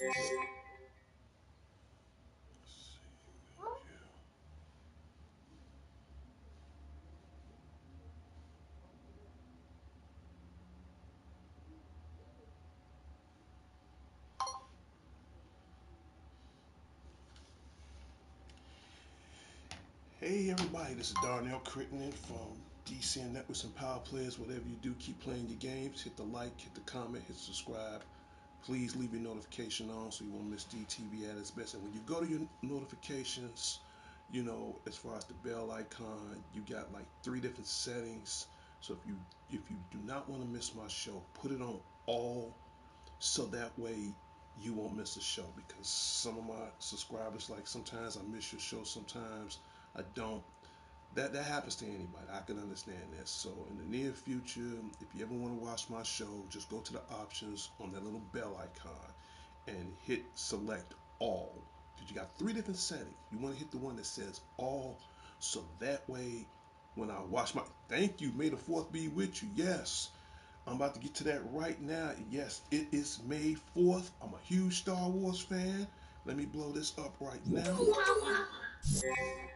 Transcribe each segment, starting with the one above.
Hey everybody, this is Darnell Crittenden from DCN Networks and Power Players. Whatever you do, keep playing your games. Hit the like, hit the comment, hit subscribe. Please leave your notification on so you won't miss DTV at its best. And when you go to your notifications, as far as the bell icon, you got like 3 different settings. So if you do not want to miss my show, put it on all so that way you won't miss a show, because some of my subscribers, like, sometimes I miss your show, sometimes I don't. That happens to anybody. I can understand that. So in the near future, if you ever want to watch my show, just go to the options on that little bell icon and hit select all. Because you got 3 different settings. You want to hit the one that says all, so that way when I watch my, thank you, May the 4th be with you. Yes, I'm about to get to that right now. Yes, it is May 4th. I'm a huge Star Wars fan. Let me blow this up right now.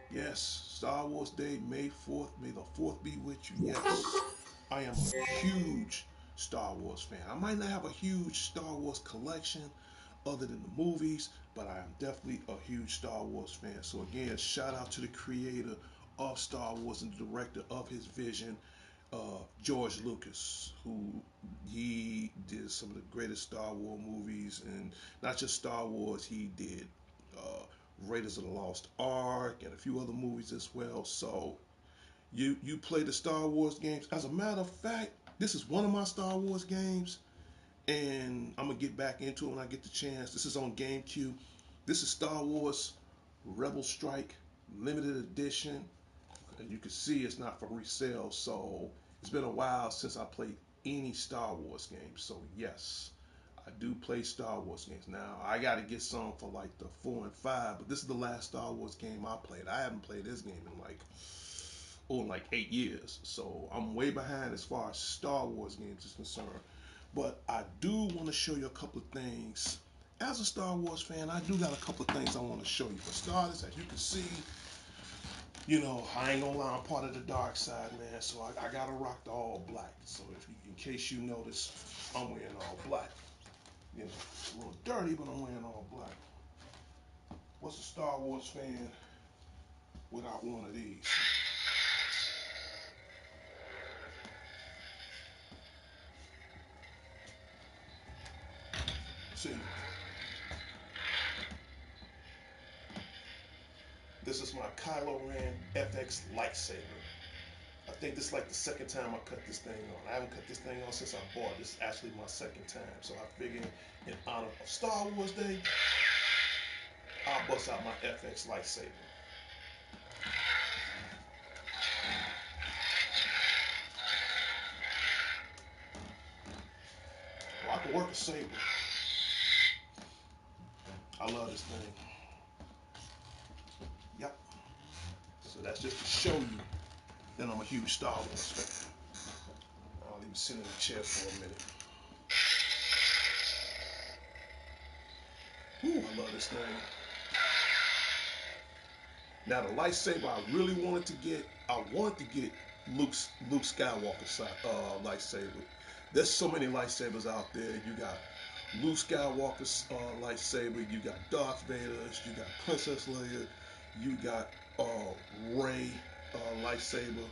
Yes, Star Wars Day, May 4th. May the 4th be with you. Yes, I am a huge Star Wars fan. I might not have a huge Star Wars collection other than the movies, but I am definitely a huge Star Wars fan. So again, shout out to the creator of Star Wars and the director of his vision, George Lucas, who he did some of the greatest Star Wars movies, and not just Star Wars. He did uh, Raiders of the Lost Ark and a few other movies as well. So you play the Star Wars games. As a matter of fact, this is one of my Star Wars games, and I'm gonna get back into it when I get the chance. This is on GameCube. This is Star Wars Rebel Strike Limited Edition, and you can see it's not for resale. So it's been a while since I played any Star Wars games. So yes, I do play Star Wars games. Now I got to get some for like the 4 and 5, but this is the last Star Wars game I played. I haven't played this game in like 8 years. So I'm way behind as far as Star Wars games is concerned. But I do want to show you a couple of things. As a Star Wars fan, I do got a couple of things I want to show you. For starters, as you can see, I ain't gonna lie, I'm part of the dark side, man. So I gotta rock the all black. So if you, in case you notice, I'm wearing all black. It's a little dirty, but I'm wearing all black. What's a Star Wars fan without one of these? See, this is my Kylo Ren FX lightsaber. I think this is like the second time I cut this thing on. I haven't cut this thing on since I bought it. This is actually my second time. So I figured, in honor of Star Wars Day, I'll bust out my FX lightsaber. Well, I can work a saber. I love this thing. Yep. So that's just to show you that I'm a huge Star Wars fan. I'll even sit in the chair for a minute. Ooh, I love this thing. Now the lightsaber I really wanted to get, I wanted to get Luke Skywalker's lightsaber. There's so many lightsabers out there. You got Luke Skywalker's lightsaber. You got Darth Vader's. You got Princess Leia. You got Rey lightsaber.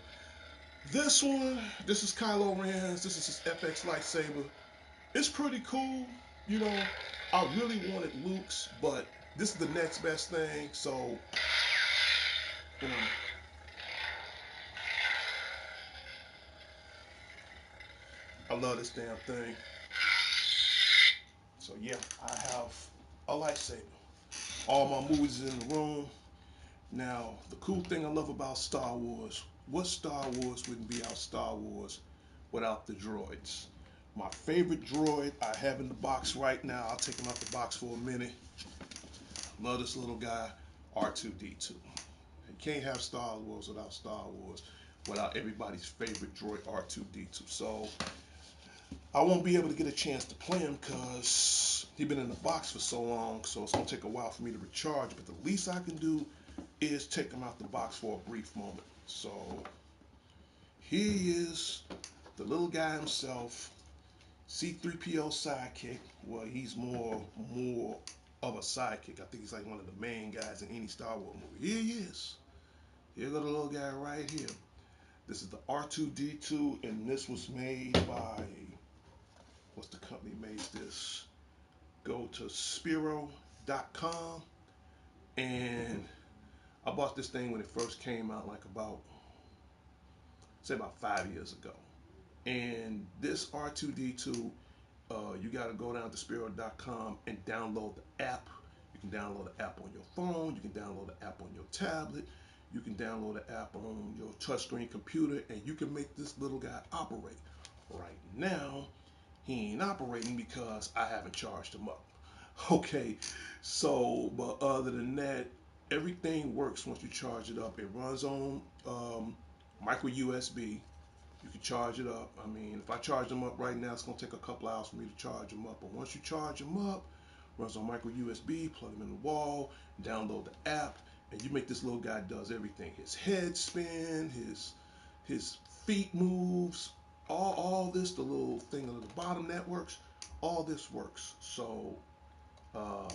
This one, this is Kylo Ren's. This is his FX lightsaber. It's pretty cool. You know, I really wanted Luke's, but this is the next best thing. So, you know, I love this damn thing. So yeah, I have a lightsaber. All my movies is in the room. Now, the cool thing I love about Star Wars, what Star Wars wouldn't be out Star Wars without the droids? My favorite droid I have in the box right now, I'll take him out the box for a minute. Love this little guy, R2-D2. You can't have Star Wars without Star Wars, without everybody's favorite droid, R2-D2. So I won't be able to get a chance to play him because he's been in the box for so long, so it's going to take a while for me to recharge. But the least I can do is take him out the box for a brief moment. So he is the little guy himself, C-3PO sidekick. Well, he's more of a sidekick. I think he's like one of the main guys in any Star Wars movie. Here he is. Here go the little guy right here. This is the R2-D2, and this was made by, what's the company made this? Go to Spiro.com, and I bought this thing when it first came out, like about 5 years ago. And this R2-D2, you got to go down to Spiro.com and download the app. You can download the app on your phone. You can download the app on your tablet. You can download the app on your touchscreen computer, and you can make this little guy operate. Right now, he ain't operating because I haven't charged him up. Okay, so, but other than that, everything works once you charge it up. It runs on micro USB. You can charge it up. I mean, if I charge them up right now, it's going to take a couple hours for me to charge them up. But once you charge them up, runs on micro USB, plug them in the wall, download the app, and you make this little guy does everything. His head spin, his feet moves, all this, the little thing at the bottom that works, all this works. So, uh,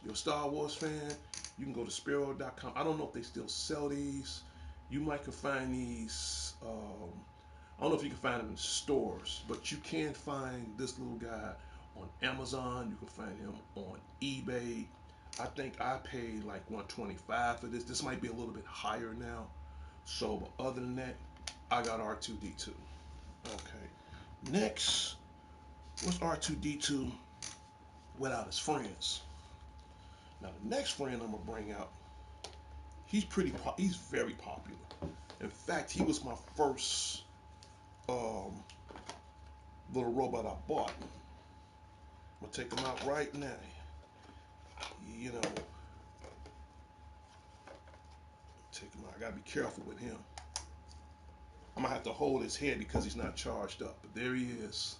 you're a Star Wars fan, you can go to Spiro.com. I don't know if they still sell these. You might can find these. I don't know if you can find them in stores, but you can find this little guy on Amazon. You can find him on eBay. I think I paid like $125 for this. This might be a little bit higher now. So, but other than that, I got R2-D2. Okay. Next, what's R2-D2 without his friends? Now, the next friend I'm gonna bring out, he's very popular. In fact, he was my first um, little robot I bought. I'm gonna take him out right now. You know, take him out. I gotta be careful with him. I'm gonna have to hold his head because he's not charged up. But there he is,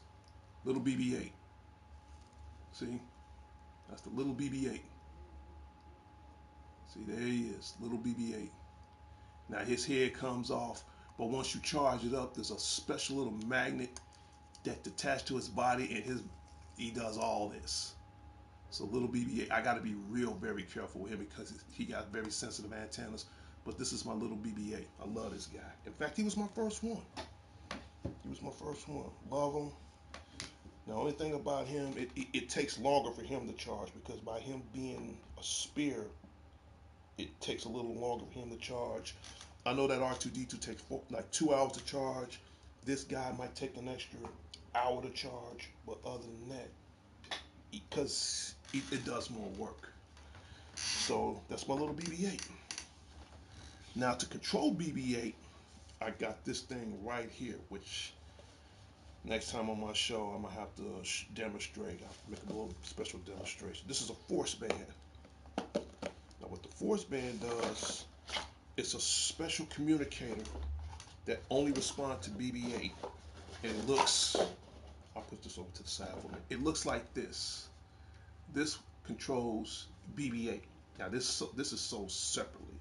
little BB-8. See, that's the little BB-8. See, there he is, little BB-8. Now his head comes off, but once you charge it up, there's a special little magnet that's attached to his body, and he does all this. So little BB-8, I got to be very careful with him because he got very sensitive antennas. But this is my little BB-8. I love this guy. In fact, he was my first one. He was my first one. Love him. The only thing about him, it takes longer for him to charge because by him being a spear, it takes a little longer for him to charge. I know that R2-D2 takes like 2 hours to charge. This guy might take an extra hour to charge, but other than that, because it does more work. So that's my little BB-8. Now to control BB-8, I got this thing right here, which next time on my show I'm gonna have to demonstrate. I'll make a little special demonstration. This is a force band. Now what the force band does, it's a special communicator that only responds to BB-8, and it looks. I'll put this over to the side for me. It looks like this. This controls BB-8. Now this is sold separately.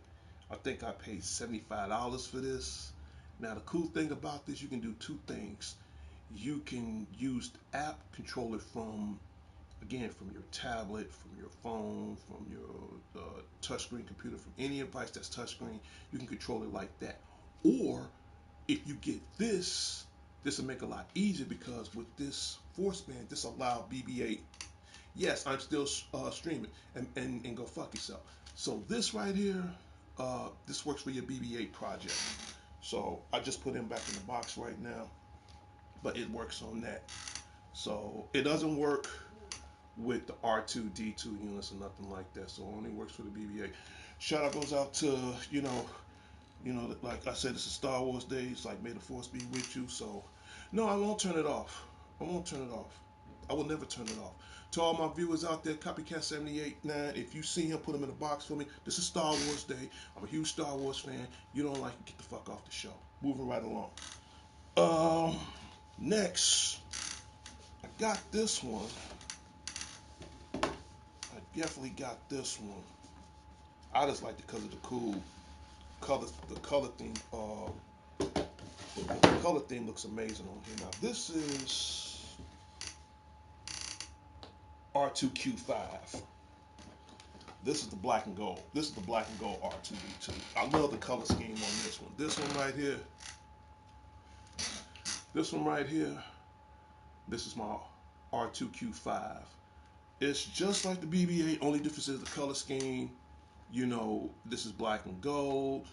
I think I paid $75 for this. Now the cool thing about this, you can do two things. You can use the app, control it from, again, from your tablet, from your phone, from your touchscreen computer, from any device that's touchscreen. You can control it like that. Or if you get this will make it a lot easier because with this force band, this allows BB-8. Yes, I'm still streaming, and go fuck yourself. So this right here, this works for your BB-8 project. So I just put him back in the box right now, but it works on that. So it doesn't work with the R2-D2 units or nothing like that. So it only works for the BB-8. Shout out goes out to like I said, it's a Star Wars Day. It's like may the Force be with you. So no, I won't turn it off. I won't turn it off. I will never turn it off. To all my viewers out there, Copycat 789, if you see him, put him in a box for me. This is Star Wars Day. I'm a huge Star Wars fan. You don't like it, get the fuck off the show. Moving right along. Next, got this one. I definitely got this one. I just like it because of the cool color. The color theme. The color theme looks amazing on here. Now this is R2Q5. This is the black and gold. This is the black and gold R2D2. I love the color scheme on this one. This one right here. This one right here. This is my R2Q5. It's just like the BB-8. Only difference is the color scheme. You know, this is black and gold.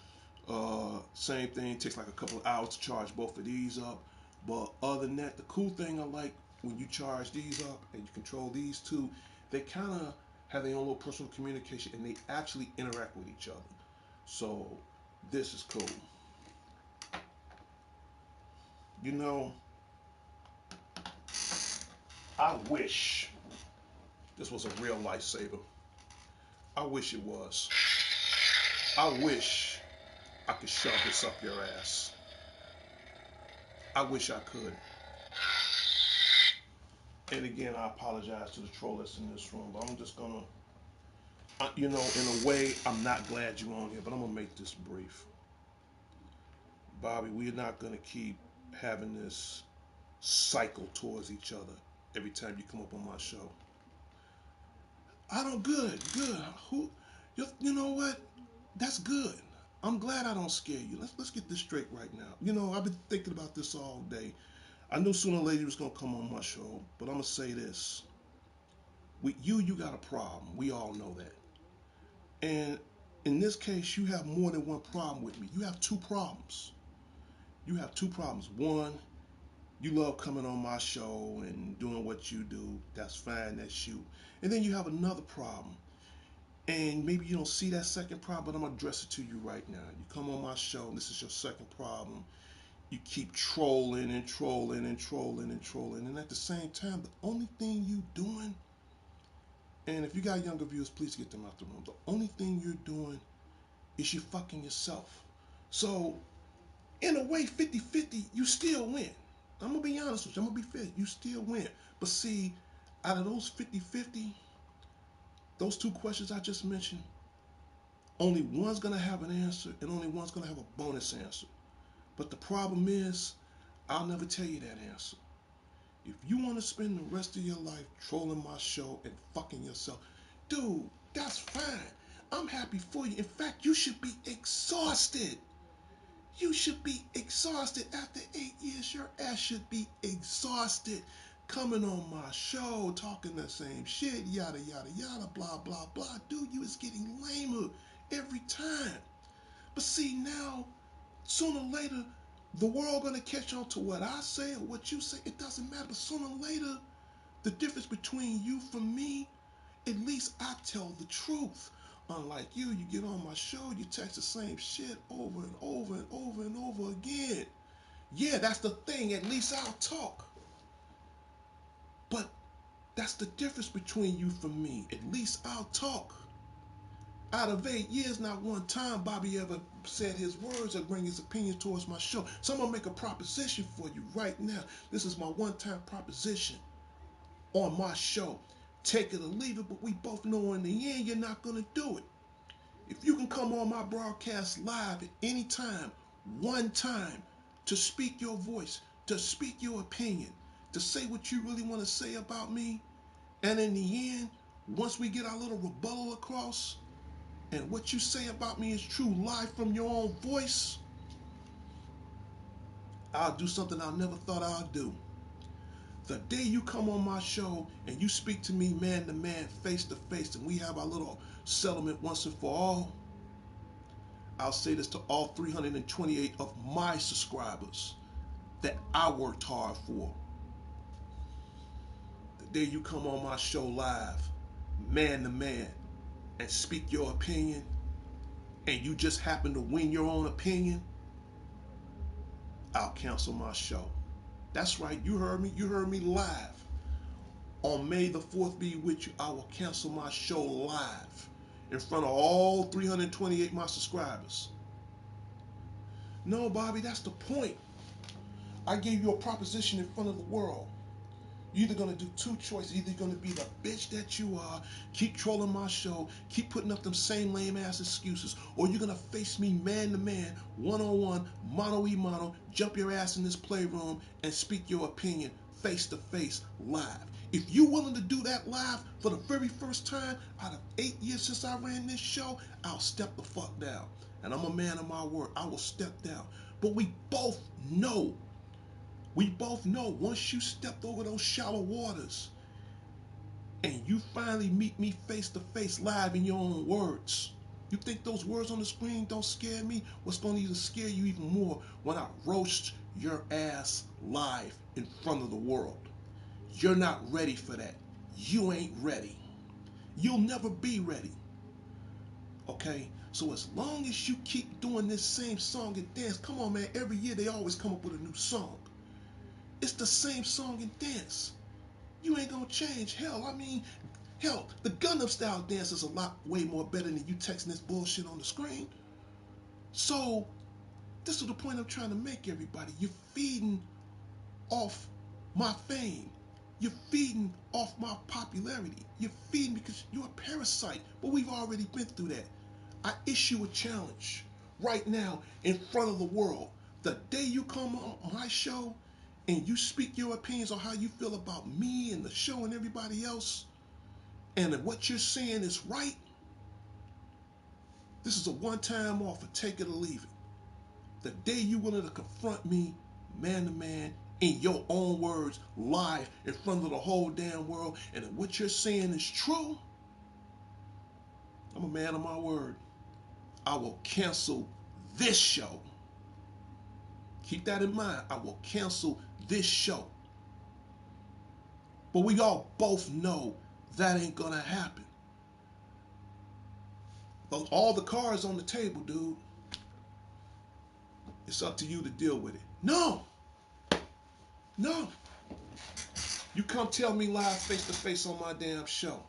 Same thing. Takes like a couple of hours to charge both of these up. But other than that, the cool thing I like when you charge these up and you control these two, they kind of have their own little personal communication and they actually interact with each other. So this is cool. You know, I wish this was a real lifesaver. I wish it was. I wish I could shove this up your ass. I wish I could. And again, I apologize to the troll that's in this room, but I'm just gonna, you know, in a way, I'm not glad you're on here, but I'm gonna make this brief. Bobby, we're not gonna keep having this cycle towards each other every time you come up on my show. I don't, good. Who, you know what? That's good. I'm glad I don't scare you. Let's get this straight right now. You know, I've been thinking about this all day. I knew sooner or later you was gonna come on my show, but I'm gonna say this. With you got a problem. We all know that. And in this case, you have more than one problem with me. You have two problems. You have two problems. One, you love coming on my show and doing what you do. That's fine. That's you. And then you have another problem. And maybe you don't see that second problem, but I'm going to address it to you right now. You come on my show, and this is your second problem. You keep trolling and trolling and trolling and trolling. And at the same time, the only thing you doing, and if you got younger viewers, please get them out the room. The only thing you're doing is you fucking yourself. So, in a way, 50-50, you still win. I'm going to be honest with you. I'm going to be fair. You still win. But see, out of those 50-50, those two questions I just mentioned, only one's going to have an answer and only one's going to have a bonus answer. But the problem is, I'll never tell you that answer. If you want to spend the rest of your life trolling my show and fucking yourself, dude, that's fine. I'm happy for you. In fact, you should be exhausted. You should be exhausted. After 8 years, your ass should be exhausted. Coming on my show, talking the same shit, yada, yada, yada, blah, blah, blah. Dude, you is getting lamer every time. But see, now, sooner or later, the world gonna catch on to what I say or what you say. It doesn't matter. But sooner or later, the difference between you from me, at least I tell the truth. Unlike you get on my show, you text the same shit over and over and over and over again. Yeah, that's the thing. At least I'll talk. But that's the difference between you from me. At least I'll talk. Out of 8 years, not one time Bobby ever said his words or bring his opinion towards my show. So I'm going to make a proposition for you right now. This is my one-time proposition on my show. Take it or leave it, but we both know in the end you're not going to do it. If you can come on my broadcast live at any time, one time, to speak your voice, to speak your opinion, to say what you really want to say about me, and in the end, once we get our little rebuttal across, and what you say about me is true live from your own voice, I'll do something I never thought I'd do. The day you come on my show and you speak to me man to man, face to face, and we have our little settlement once and for all, I'll say this to all 328 of my subscribers that I worked hard for. The day you come on my show live, man to man, and speak your opinion, and you just happen to win your own opinion, I'll cancel my show. That's right, you heard me live. On May the 4th be with you, I will cancel my show live in front of all 328 of my subscribers. No, Bobby, that's the point. I gave you a proposition in front of the world. You're either gonna do two choices. Either you're gonna be the bitch that you are, keep trolling my show, keep putting up them same lame ass excuses, or you're gonna face me man to man, one on one, mano y mano, jump your ass in this playroom and speak your opinion face to face live. If you're willing to do that live for the very first time out of 8 years since I ran this show, I'll step the fuck down. And I'm a man of my word. I will step down. But we both know once you stepped over those shallow waters and you finally meet me face to face live in your own words, you think those words on the screen don't scare me? What's going to even scare you even more when I roast your ass live in front of the world? You're not ready for that. You ain't ready. You'll never be ready. Okay? So as long as you keep doing this same song and dance, come on, man, every year they always come up with a new song. It's the same song and dance. You ain't gonna change. Hell, the Gundam style dance is a lot way more better than you texting this bullshit on the screen. So, this is the point I'm trying to make, everybody. You're feeding off my fame. You're feeding off my popularity. You're feeding because you're a parasite. But we've already been through that. I issue a challenge right now in front of the world. The day you come on my show and you speak your opinions on how you feel about me and the show and everybody else, and what you're saying is right, this is a one-time offer. Take it or leave it. The day you're willing to confront me man to man in your own words live in front of the whole damn world, and if what you're saying is true, I'm a man of my word. I will cancel this show. Keep that in mind. I will cancel this show. But we all both know that ain't gonna happen. All the cards on the table, dude. It's up to you to deal with it. No. No. You come tell me live face to face on my damn show.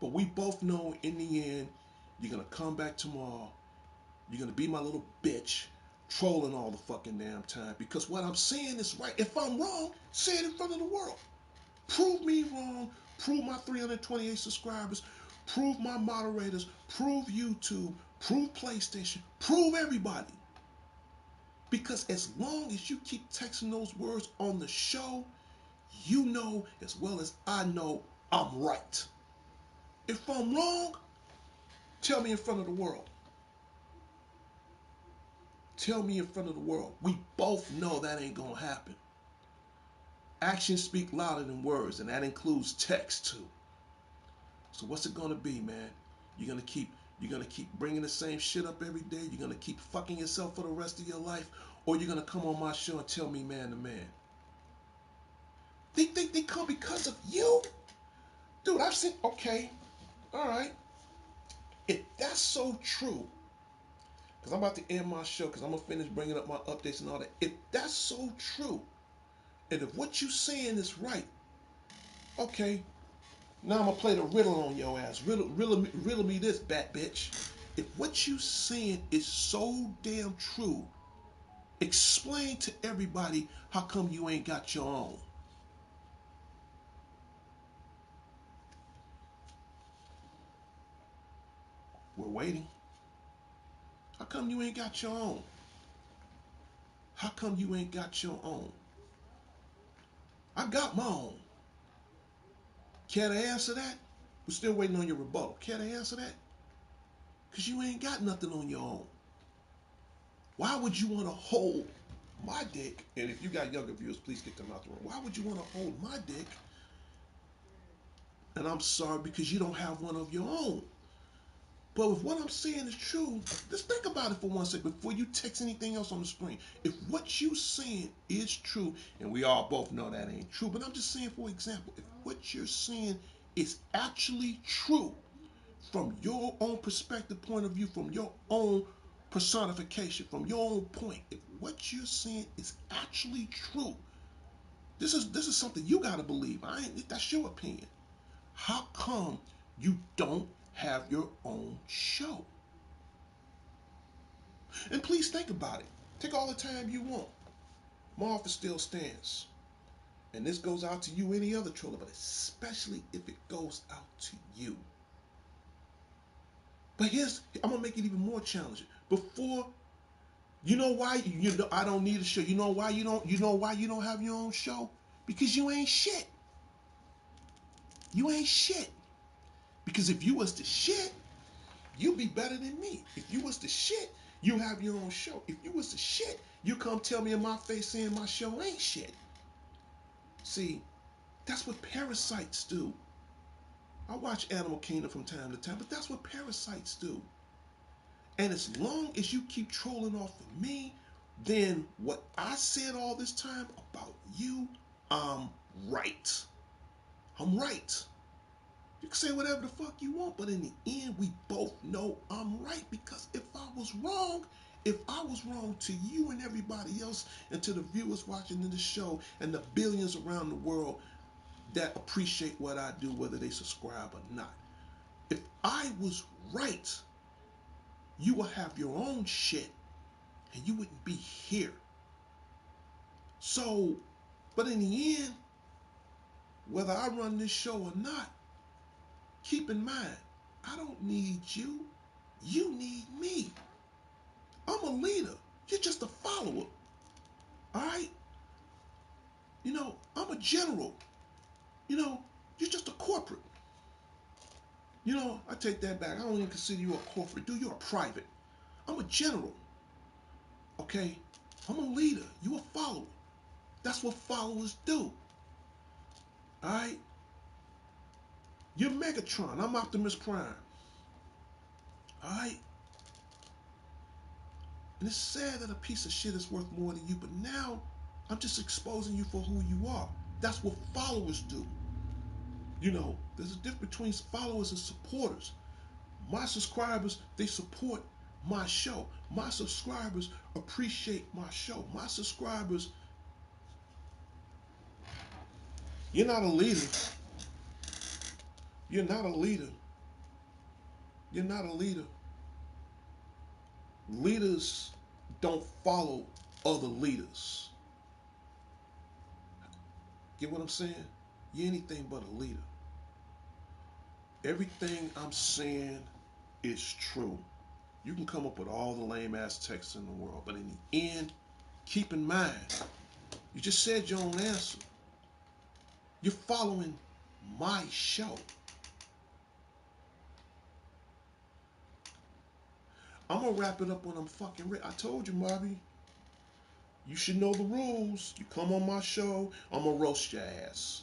But we both know in the end, you're gonna come back tomorrow. You're gonna be my little bitch, trolling all the fucking damn time. Because what I'm saying is right. If I'm wrong, say it in front of the world. Prove me wrong. Prove my 328 subscribers. Prove my moderators. Prove YouTube. Prove PlayStation. Prove everybody. Because as long as you keep texting those words on the show, you know as well as I know I'm right. If I'm wrong, tell me in front of the world. Tell me in front of the world. We both know that ain't gonna happen. Actions speak louder than words, and that includes text too. So what's it gonna be, man? You're gonna keep bringing the same shit up every day. You're gonna keep fucking yourself for the rest of your life, or you're gonna come on my show and tell me man to man. They think they come because of you, dude. I've seen. Okay, all right. If that's so true, because I'm about to end my show, because I'm gonna finish bringing up my updates and all that. If that's so true, and if what you saying is right, okay. Now I'm gonna play the riddle on your ass. Riddle me this, bat bitch. If what you saying is so damn true, explain to everybody how come you ain't got your own. We're waiting. How come you ain't got your own? How come you ain't got your own? I got my own. Can I answer that? We're still waiting on your rebuttal. Can I answer that? Because you ain't got nothing on your own. Why would you want to hold my dick? And if you got younger viewers, please get them out the room. Why would you want to hold my dick? And I'm sorry because you don't have one of your own. But if what I'm saying is true, just think about it for 1 second before you text anything else on the screen. If what you saying is true, and we all both know that ain't true, but I'm just saying for example, if what you're saying is actually true from your own perspective, point of view, from your own personification, from your own point, if what you're saying is actually true, this is something you gotta believe. That's your opinion. How come you don't have your own show? And please think about it. Take all the time you want. My office still stands. And this goes out to you, any other troller, but especially if it goes out to you. But I'm gonna make it even more challenging. Before, you know why I don't need a show. You know why you don't have your own show? Because you ain't shit. You ain't shit. Because if you was the shit, you'd be better than me. If you was the shit, you have your own show. If you was the shit, you come tell me in my face saying my show ain't shit. See, that's what parasites do. I watch Animal Kingdom from time to time, but that's what parasites do. And as long as you keep trolling off of me, then what I said all this time about you, I'm right. I'm right. You can say whatever the fuck you want, but in the end, we both know I'm right. Because if I was wrong to you and everybody else, and to the viewers watching the show, and the billions around the world that appreciate what I do, whether they subscribe or not, if I was right, you will have your own shit, and you wouldn't be here. So, but in the end, whether I run this show or not, keep in mind, I don't need you. You need me. I'm a leader. You're just a follower. All right? I'm a general. You're just a corporate. I take that back. I don't even consider you a corporate dude. You're a private. I'm a general. Okay? I'm a leader. You a follower. That's what followers do. All right? You're Megatron. I'm Optimus Prime. All right? And it's sad that a piece of shit is worth more than you, but now I'm just exposing you for who you are. That's what followers do. There's a difference between followers and supporters. My subscribers, they support my show. My subscribers appreciate my show. My subscribers, you're not a leader. You're not a leader. You're not a leader. Leaders don't follow other leaders. Get what I'm saying? You're anything but a leader. Everything I'm saying is true. You can come up with all the lame ass texts in the world, but in the end, keep in mind, you just said your own answer. You're following my show. I'm gonna wrap it up when I'm fucking ready. I told you, Bobby. You should know the rules. You come on my show, I'm gonna roast your ass.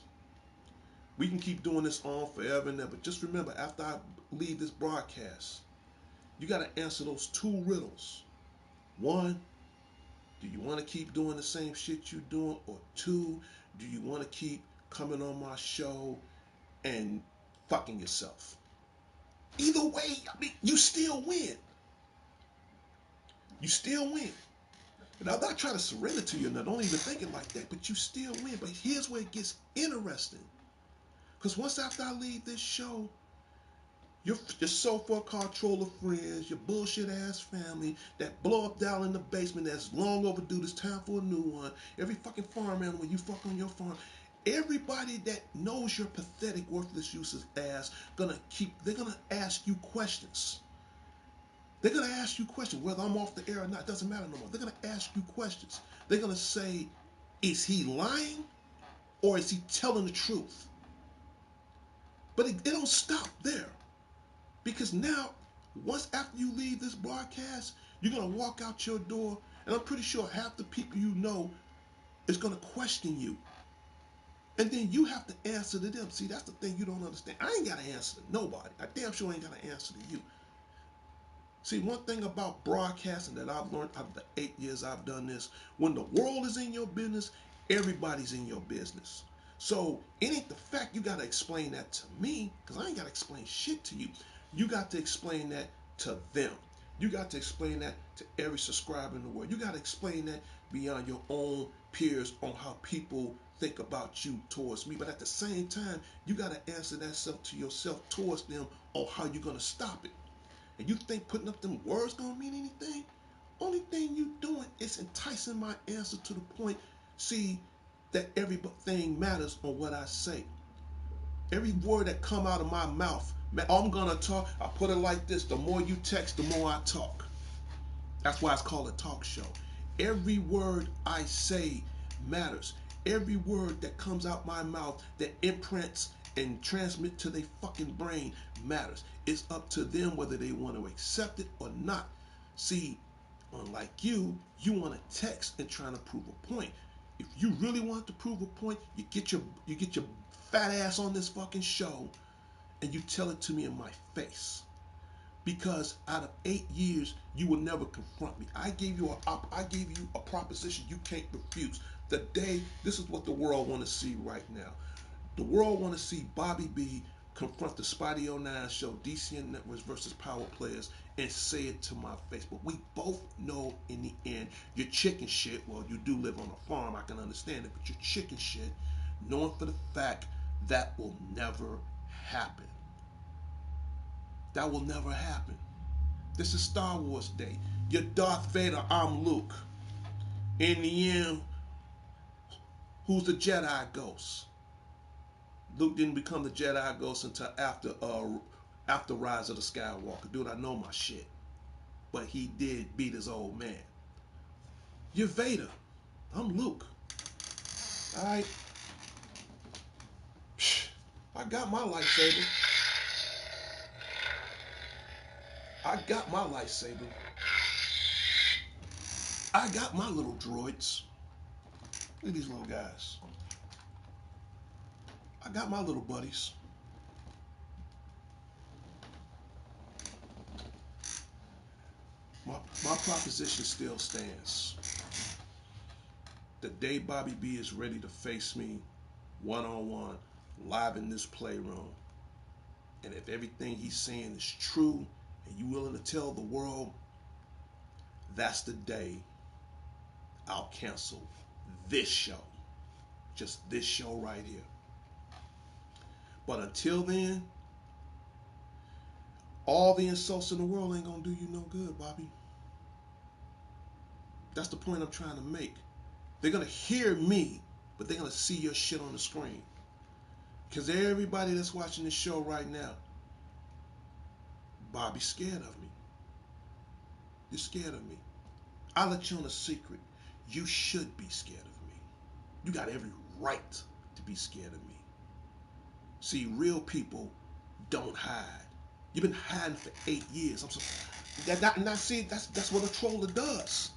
We can keep doing this on forever and ever. Just remember, after I leave this broadcast, you gotta answer those two riddles. One, do you want to keep doing the same shit you're doing? Or two, do you want to keep coming on my show and fucking yourself? Either way, you still win. You still win. And I'm not trying to surrender to you, and I don't even think it like that, but you still win. But here's where it gets interesting. Because once after I leave this show, your so-called controller friends, your bullshit ass family that blow up down in the basement that's long overdue, it's time for a new one. Every fucking farm animal you fuck on your farm. Everybody that knows your pathetic, worthless, useless ass, they're gonna ask you questions. They're gonna ask you questions, whether I'm off the air or not, doesn't matter no more. They're gonna ask you questions. They're gonna say, is he lying or is he telling the truth? But it don't stop there. Because now, once after you leave this broadcast, you're going to walk out your door, and I'm pretty sure half the people you know is going to question you. And then you have to answer to them. See, that's the thing you don't understand. I ain't got to answer to nobody. I damn sure ain't got to answer to you. See, one thing about broadcasting that I've learned out of the 8 years I've done this, when the world is in your business, everybody's in your business. So it ain't the fact you got to explain that to me, because I ain't got to explain shit to you. You got to explain that to them. You got to explain that to every subscriber in the world. You got to explain that beyond your own peers on how people think about you towards me. But at the same time, you got to answer that self to yourself towards them on how you're going to stop it. And you think putting up them words gonna mean anything? Only thing you doing is enticing my answer to the point. See, that everything matters on what I say. Every word that come out of my mouth, I'm gonna talk. I put it like this: the more you text, the more I talk. That's why it's called a talk show. Every word I say matters. Every word that comes out my mouth that imprints and transmit to their fucking brain matters. It's up to them whether they want to accept it or not. See, unlike you want to text and trying to prove a point. If you really want to prove a point, you get your fat ass on this fucking show and you tell it to me in my face. Because out of 8 years, you will never confront me. I gave you a proposition you can't refuse. Today, this is what the world want to see right now. The world want to see Bobby B confront the Spidey '09 show, DCN Networks versus Power Players, and say it to my face. But we both know in the end, you're chicken shit. Well, you do live on a farm, I can understand it, but you're chicken shit, knowing for the fact that will never happen. That will never happen. This is Star Wars Day. You're Darth Vader, I'm Luke. In the end, who's the Jedi Ghost? Luke didn't become the Jedi Ghost until after Rise of the Skywalker. Dude, I know my shit. But he did beat his old man. You're Vader. I'm Luke. Alright? I got my lightsaber. I got my lightsaber. I got my little droids. Look at these little guys. I got my little buddies. My proposition still stands. The day Bobby B is ready to face me one-on-one, live in this playroom, and if everything he's saying is true and you willing to tell the world, that's the day I'll cancel this show. Just this show right here. But until then, all the insults in the world ain't gonna do you no good, Bobby. That's the point I'm trying to make. They're gonna hear me, but they're gonna see your shit on the screen. Because everybody that's watching this show right now, Bobby's scared of me. You're scared of me. I'll let you on a secret. You should be scared of me. You got every right to be scared of me. See, real people don't hide. You've been hiding for 8 years. See, that's what a troller does.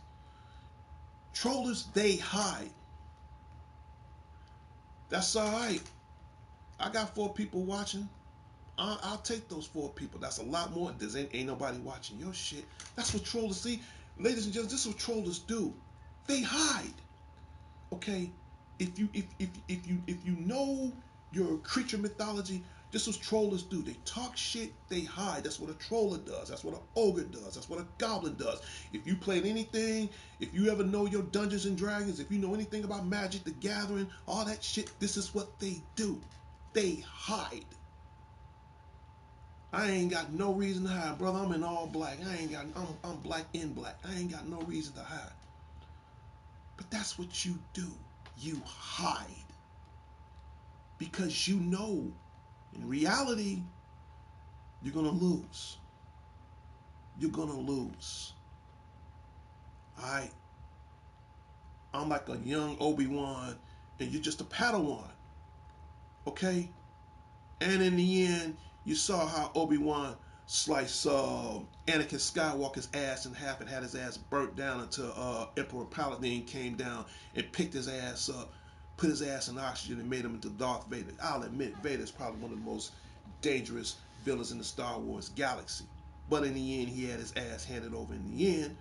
Trollers, they hide. That's all right. I got 4 people watching. I'll take those 4 people. That's a lot more. Ain't nobody watching your shit. That's what trollers see. Ladies and gentlemen, this is what trollers do. They hide. Okay? If you know your creature mythology, this is what trollers do. They talk shit, they hide. That's what a troller does. That's what an ogre does. That's what a goblin does. If you played anything, if you ever know your Dungeons and Dragons, if you know anything about Magic the Gathering, all that shit, this is what they do. They hide. I ain't got no reason to hide, brother. I'm in all black. I'm black in black. I ain't got no reason to hide. But that's what you do. You hide. Because you know, in reality, you're gonna lose. You're gonna lose. Alright? I'm like a young Obi-Wan, and you're just a Padawan. Okay? And in the end, you saw how Obi-Wan sliced Anakin Skywalker's ass in half and had his ass burnt down until Emperor Palpatine came down and picked his ass up, put his ass in oxygen, and made him into Darth Vader. I'll admit, Vader is probably one of the most dangerous villains in the Star Wars galaxy. But in the end, he had his ass handed over in the end,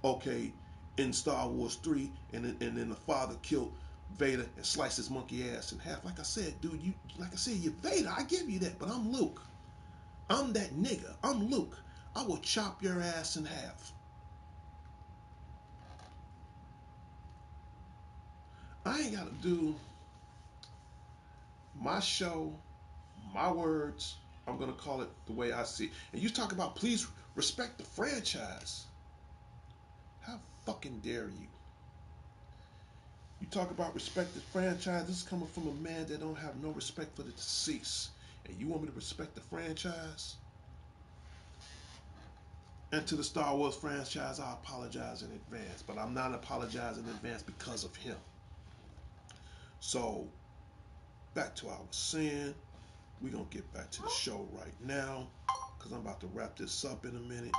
okay, in Star Wars 3, and then the father killed Vader and sliced his monkey ass in half. Like I said, dude, you're Vader. I give you that, but I'm Luke. I'm that nigga. I'm Luke. I will chop your ass in half. I ain't got to do my show, my words. I'm going to call it the way I see it. And you talk about please respect the franchise. How fucking dare you? You talk about respect the franchise. This is coming from a man that don't have no respect for the deceased. And you want me to respect the franchise? And to the Star Wars franchise, I apologize in advance. But I'm not apologizing in advance because of him. So, back to what I was saying. We're going to get back to the show right now. Because I'm about to wrap this up in a minute.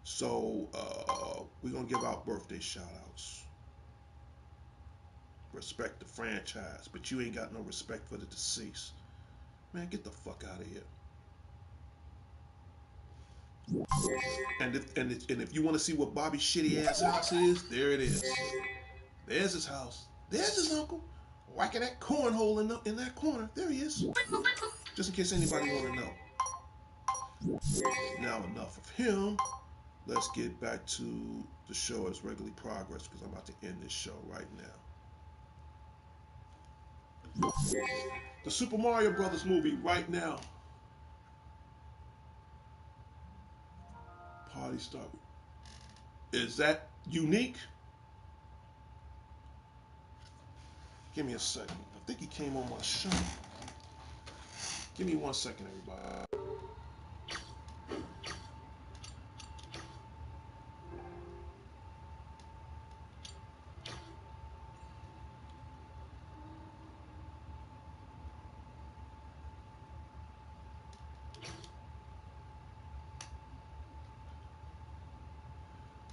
So, we're going to give out birthday shout outs. Respect the franchise, but you ain't got no respect for the deceased. Man, get the fuck out of here. And if you want to see what Bobby's shitty ass house is, there it is. There's his house. There's his uncle. Whacking that cornhole in that corner. There he is. Just in case anybody want to know. Now enough of him. Let's get back to the show as regularly progress because I'm about to end this show right now. The Super Mario Brothers movie right now. Party started. Is that unique? Give me a second. I think he came on my show. Give me 1 second, everybody.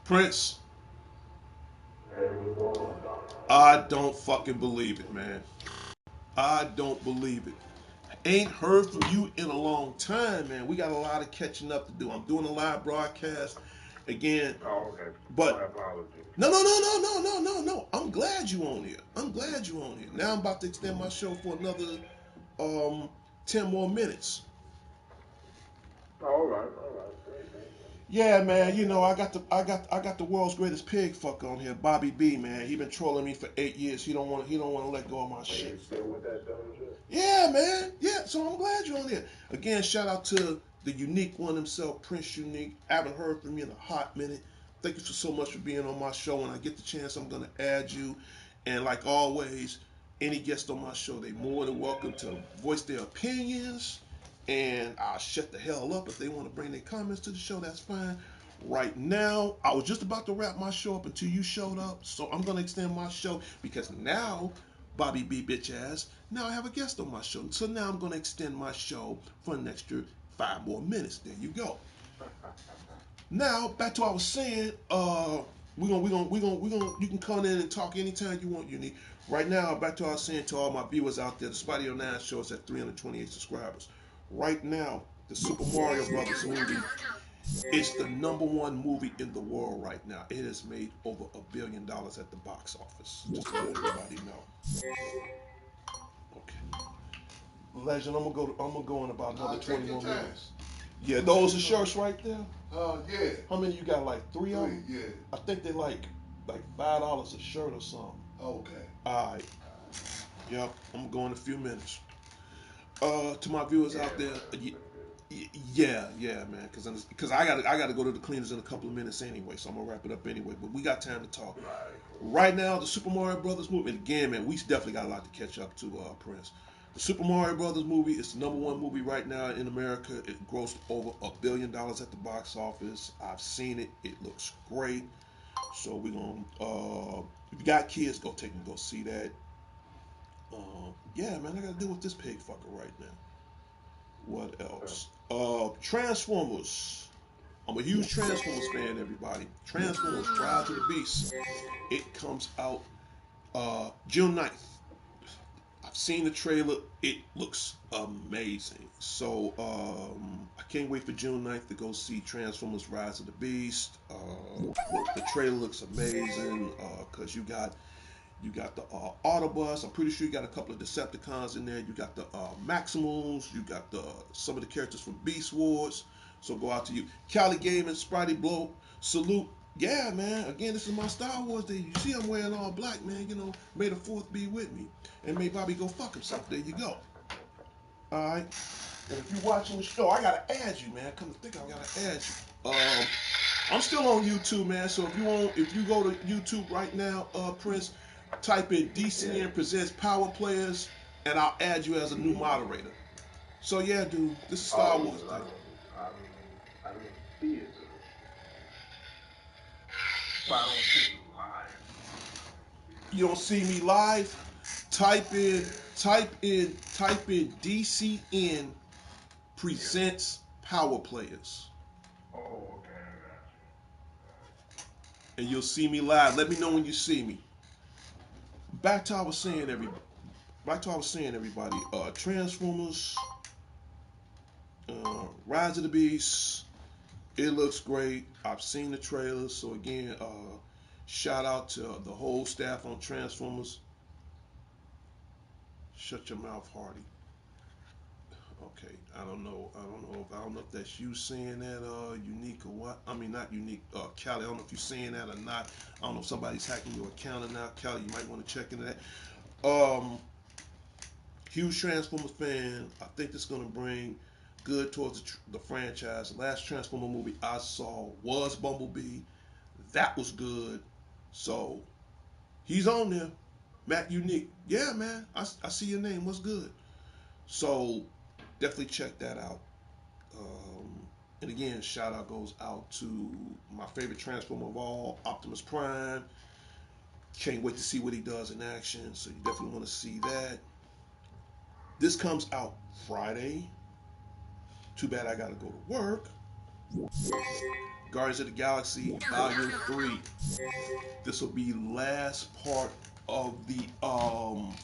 Prince, I don't fucking believe it, man. I don't believe it. Ain't heard from you in a long time, man. We got a lot of catching up to do. I'm doing a live broadcast again. Oh, okay. But my apologies. no. I'm glad you on here. I'm glad you on here. Now I'm about to extend my show for another 10 more minutes. All right. Yeah, man. You know, I got the world's greatest pig fucker on here, Bobby B. Man, he been trolling me for 8 years. He don't want to let go of my shit. You still with that dumb shit? Yeah, man. Yeah, so I'm glad you're on here. Again, shout out to the unique one himself, Prince Unique. I haven't heard from you in a hot minute. Thank you so much for being on my show. When I get the chance, I'm gonna add you. And like always, any guest on my show, they more than welcome to voice their opinions. And I'll shut the hell up if they want to bring their comments to the show. That's fine. Right now, I was just about to wrap my show up until you showed up, so I'm gonna extend my show because now, Bobby B bitch ass, now I have a guest on my show. So now I'm gonna extend my show for an extra 5 more minutes. There you go. Now back to what I was saying. You can come in and talk anytime you want, Unique. Right now, back to what I was saying to all my viewers out there. The Spidey 09 show is at 328 subscribers. Right now, the Super Mario Brothers movie is the #1 movie in the world right now. It has made over $1 billion at the box office. Just to let everybody know. Okay. Legend, I'm gonna go in about another 20 more minutes. Yeah, those are shirts right there. Yeah. How many you got? Like three of them? Yeah. I think they like $5 a shirt or something. Okay. All right. Yep. I'm gonna go in a few minutes. To my viewers out there, yeah, man. Because I gotta go to the cleaners in a couple of minutes anyway. So I'm gonna wrap it up anyway. But we got time to talk. Right now, the Super Mario Brothers movie. And again, man, we definitely got a lot to catch up to, Prince. The Super Mario Brothers movie is the #1 movie right now in America. It grossed over $1 billion at the box office. I've seen it. It looks great. So we're gonna if you got kids, go take them, go see that. Yeah, man, I gotta deal with this pig fucker right now. What else? Transformers. I'm a huge Transformers fan, everybody. Transformers Rise of the Beast. It comes out June 9th. I've seen the trailer. It looks amazing. So I can't wait for June 9th to go see Transformers Rise of the Beast. The trailer looks amazing because you got the Autobus. I'm pretty sure you got a couple of Decepticons in there. You got the Maximals. You got some of the characters from Beast Wars. So go out to you. Cali Gaming, Spritey Blow, salute. Yeah, man. Again, this is my Star Wars day. You see I'm wearing all black, man. You know, may the 4th be with me. And may Bobby go fuck himself. There you go. All right. And if you're watching the show, I got to add you, man. Come to think, I got to add you. I'm still on YouTube, man. So if you go to YouTube right now, Prince, Type in DCN presents Power Players, and I'll add you as a new moderator. So yeah, dude, this is Star Oh, Wars because Day. I don't see it. So I don't see it live. You don't see me live? Type in, type in DCN presents Power Players, Oh, okay, I got and you'll see me live. Let me know when you see me. Back to what I was saying, everybody. Back to what I was saying, everybody. Transformers, Rise of the Beast. It looks great. I've seen the trailers. So again, shout out to the whole staff on Transformers. Shut your mouth, Hardy. Okay, I don't know if that's you saying that, Unique, or what. I mean, not Unique, Callie. I don't know if you're saying that or not. I don't know if somebody's hacking your account or not. Callie, you might want to check into that. Huge Transformers fan. I think it's gonna bring good towards the franchise. The last Transformer movie I saw was Bumblebee. That was good. So he's on there. Matt Unique. Yeah, man. I see your name. What's good? So definitely check that out. And again, shout out goes out to my favorite Transformer of all, Optimus Prime. Can't wait to see what he does in action. So you definitely want to see that. This comes out Friday. Too bad I gotta go to work. Guardians of the Galaxy Volume 3. This will be last part of the Marvel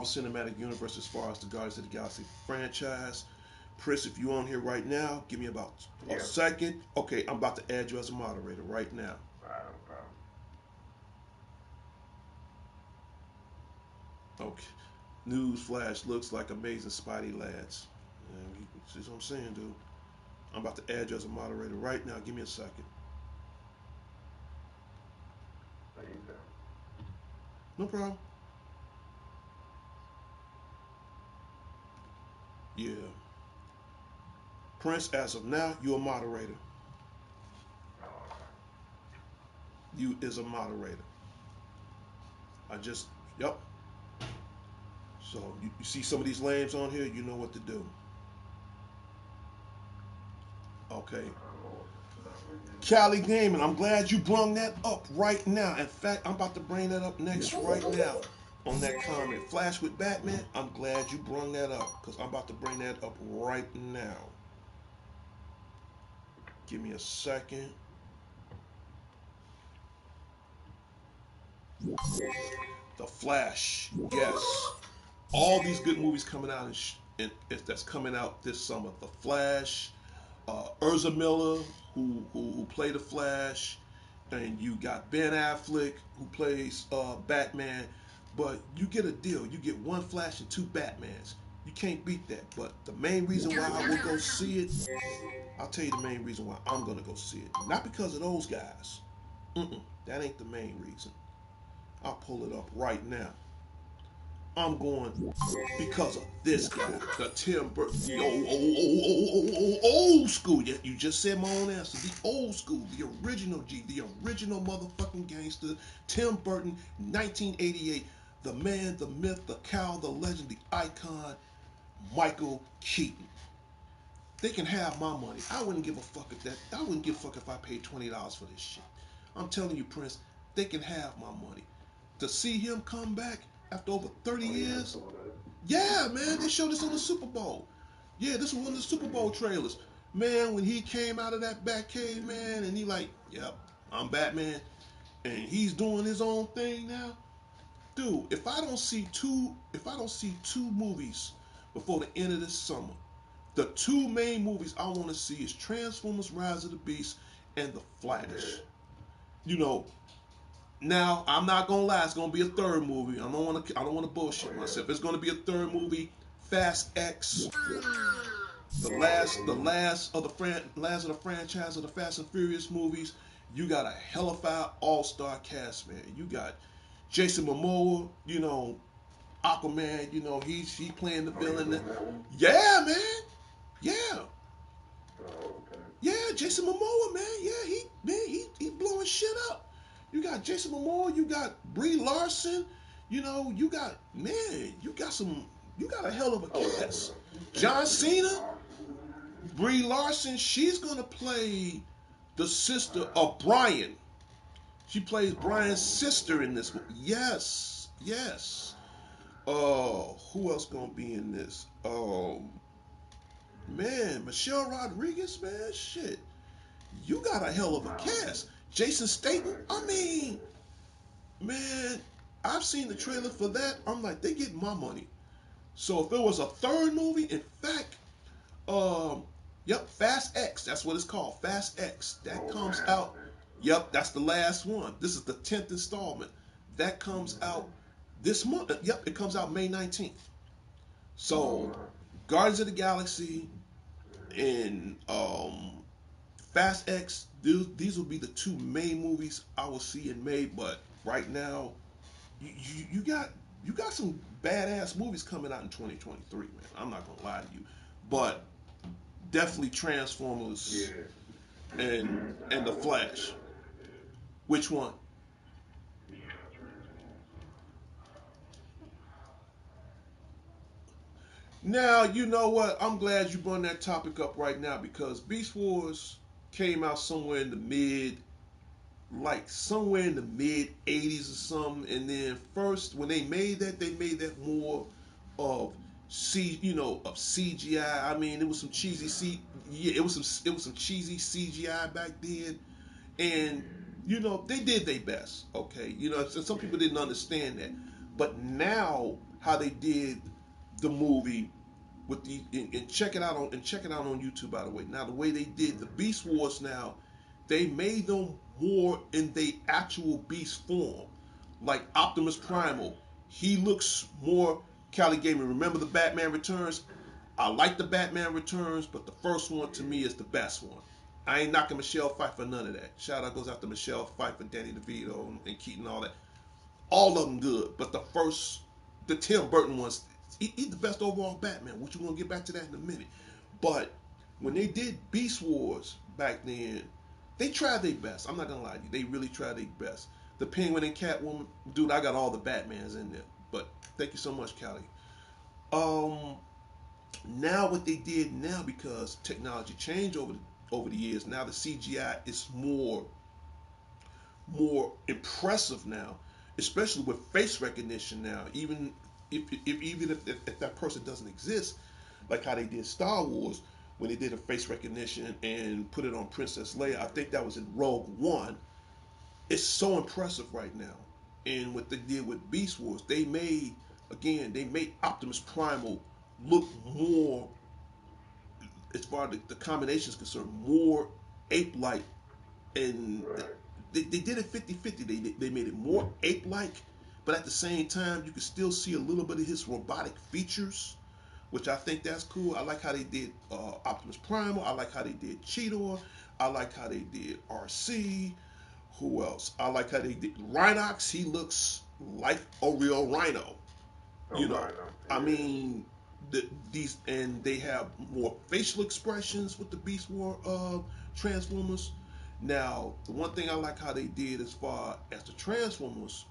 Cinematic Universe as far as the Guardians of the Galaxy franchise. Chris, if you're on here right now, give me about you. a Yeah, second. Okay, I'm about to add you as a moderator right now. no problem. Okay. News flash looks like amazing Spidey lads. Yeah, see what I'm saying, dude? I'm about to add you as a moderator right now. Give me a second. There you go. No problem. Yeah. Prince, as of now, you're a moderator. Oh, okay. You is a moderator. Yep. So you see some of these lames on here, you know what to do. Okay. Cali Gaming, I'm glad you brung that up right now. In fact, I'm about to bring that up next right now on that comment. Flash with Batman, I'm glad you brung that up because I'm about to bring that up right now. Give me a second. The Flash, yes. All these good movies coming out that's coming out this summer. The Flash, Urza Miller, who played the Flash, and you got Ben Affleck who plays Batman. But you get a deal. You get one Flash and two Batmans. You can't beat that. But the main reason why I will go see it, I'll tell you the main reason why I'm gonna go see it. Not because of those guys. That ain't the main reason. I'll pull it up right now. I'm going because of this guy, the Tim Burton, the old school. Yeah, you just said my own answer. The old school, the original the original motherfucking gangster, Tim Burton, 1988. The man, the myth, the cow, the legend, the icon, Michael Keaton. They can have my money. I wouldn't give a fuck if that. I wouldn't give a fuck if I paid $20 for this shit. I'm telling you, Prince, they can have my money. To see him come back after over 30 Oh, yeah, I years, saw that. yeah, man, they showed this on the Super Bowl. Yeah, this was one of the Super Bowl trailers. Man, when he came out of that Batcave, man, and he like, yep, I'm Batman, and he's doing his own thing now. Dude, if I don't see two movies before the end of this summer, the two main movies I want to see is Transformers: Rise of the Beast and The Flash. You know, now I'm not gonna lie, it's gonna be a third movie. I don't want to Oh, bullshit yeah. myself. It's gonna be a third movie, Fast X, last of the franchise of the Fast and Furious movies. You got a hellified all-star cast, man. You got Jason Momoa, Aquaman. He playing the Oh, he's villain. on that one? Yeah, man. Yeah, Oh, okay. yeah. Jason Momoa, man. Yeah, he blowing shit up. You got Jason Momoa. You got Brie Larson. You know, you got man. You got a hell of a cast. John Cena, Brie Larson. She's gonna play the sister of Brian. She plays Brian's sister in this one. Yes, yes. Who else gonna be in this? Man, Michelle Rodriguez, man, shit. You got a hell of a cast. Jason Statham. I mean, man, I've seen the trailer for that. I'm like, they getting my money. So if there was a third movie, in fact, um, yep, Fast X. That's what it's called, Fast X. That comes out. Yep, that's the last one. This is the 10th installment. That comes out this month. Yep, it comes out May 19th. So, Guardians of the Galaxy and Fast X. These will be the two main movies I will see in May. But right now, you got some badass movies coming out in 2023, man. I'm not gonna lie to you, but definitely Transformers and the Flash. Which one? Now you know what? I'm glad you brought that topic up right now because Beast Wars came out somewhere in the mid '80s or something. And then first, when they made that more of of CGI. I mean, it was some yeah, it was some cheesy CGI back then, and they did their best. Okay, some people didn't understand that, but now how they did the movie with and check it out on YouTube, by the way. Now the way they did the Beast Wars, now they made them more in the actual beast form, like Optimus Primal. He looks more Cali Gaming. Remember the Batman Returns? I like the Batman Returns, but the first one to me is the best one. I ain't knocking Michelle Pfeiffer, none of that. Shout out goes out to Michelle Pfeiffer, Danny DeVito, and Keaton, all that. All of them good, but the Tim Burton ones, he's the best overall Batman. Which we're gonna get back to that in a minute. But when they did Beast Wars back then, they tried their best. I'm not gonna lie to you, they really tried their best. The Penguin and Catwoman, dude, I got all the Batmans in there. But thank you so much, Callie. Um, Now what they did now, because technology changed over the years, now the CGI is more impressive now, especially with face recognition now. Even if that person doesn't exist, like how they did Star Wars when they did a face recognition and put it on Princess Leia. I think that was in Rogue One. It's so impressive right now. And what they did with Beast Wars, they made Optimus Primal look more, as far as the combination is concerned, more ape-like, and Right. they did it 50-50. They made it more ape-like, but at the same time, you can still see a little bit of his robotic features, which I think that's cool. I like how they did Optimus Primal. I like how they did Cheetor. I like how they did RC. Who else? I like how they did Rhinox. He looks like a real rhino. Oh, You know, right. I Yeah. mean, these, and they have more facial expressions with the Beast War Transformers. Now, the one thing I like how they did as far as the Transformers,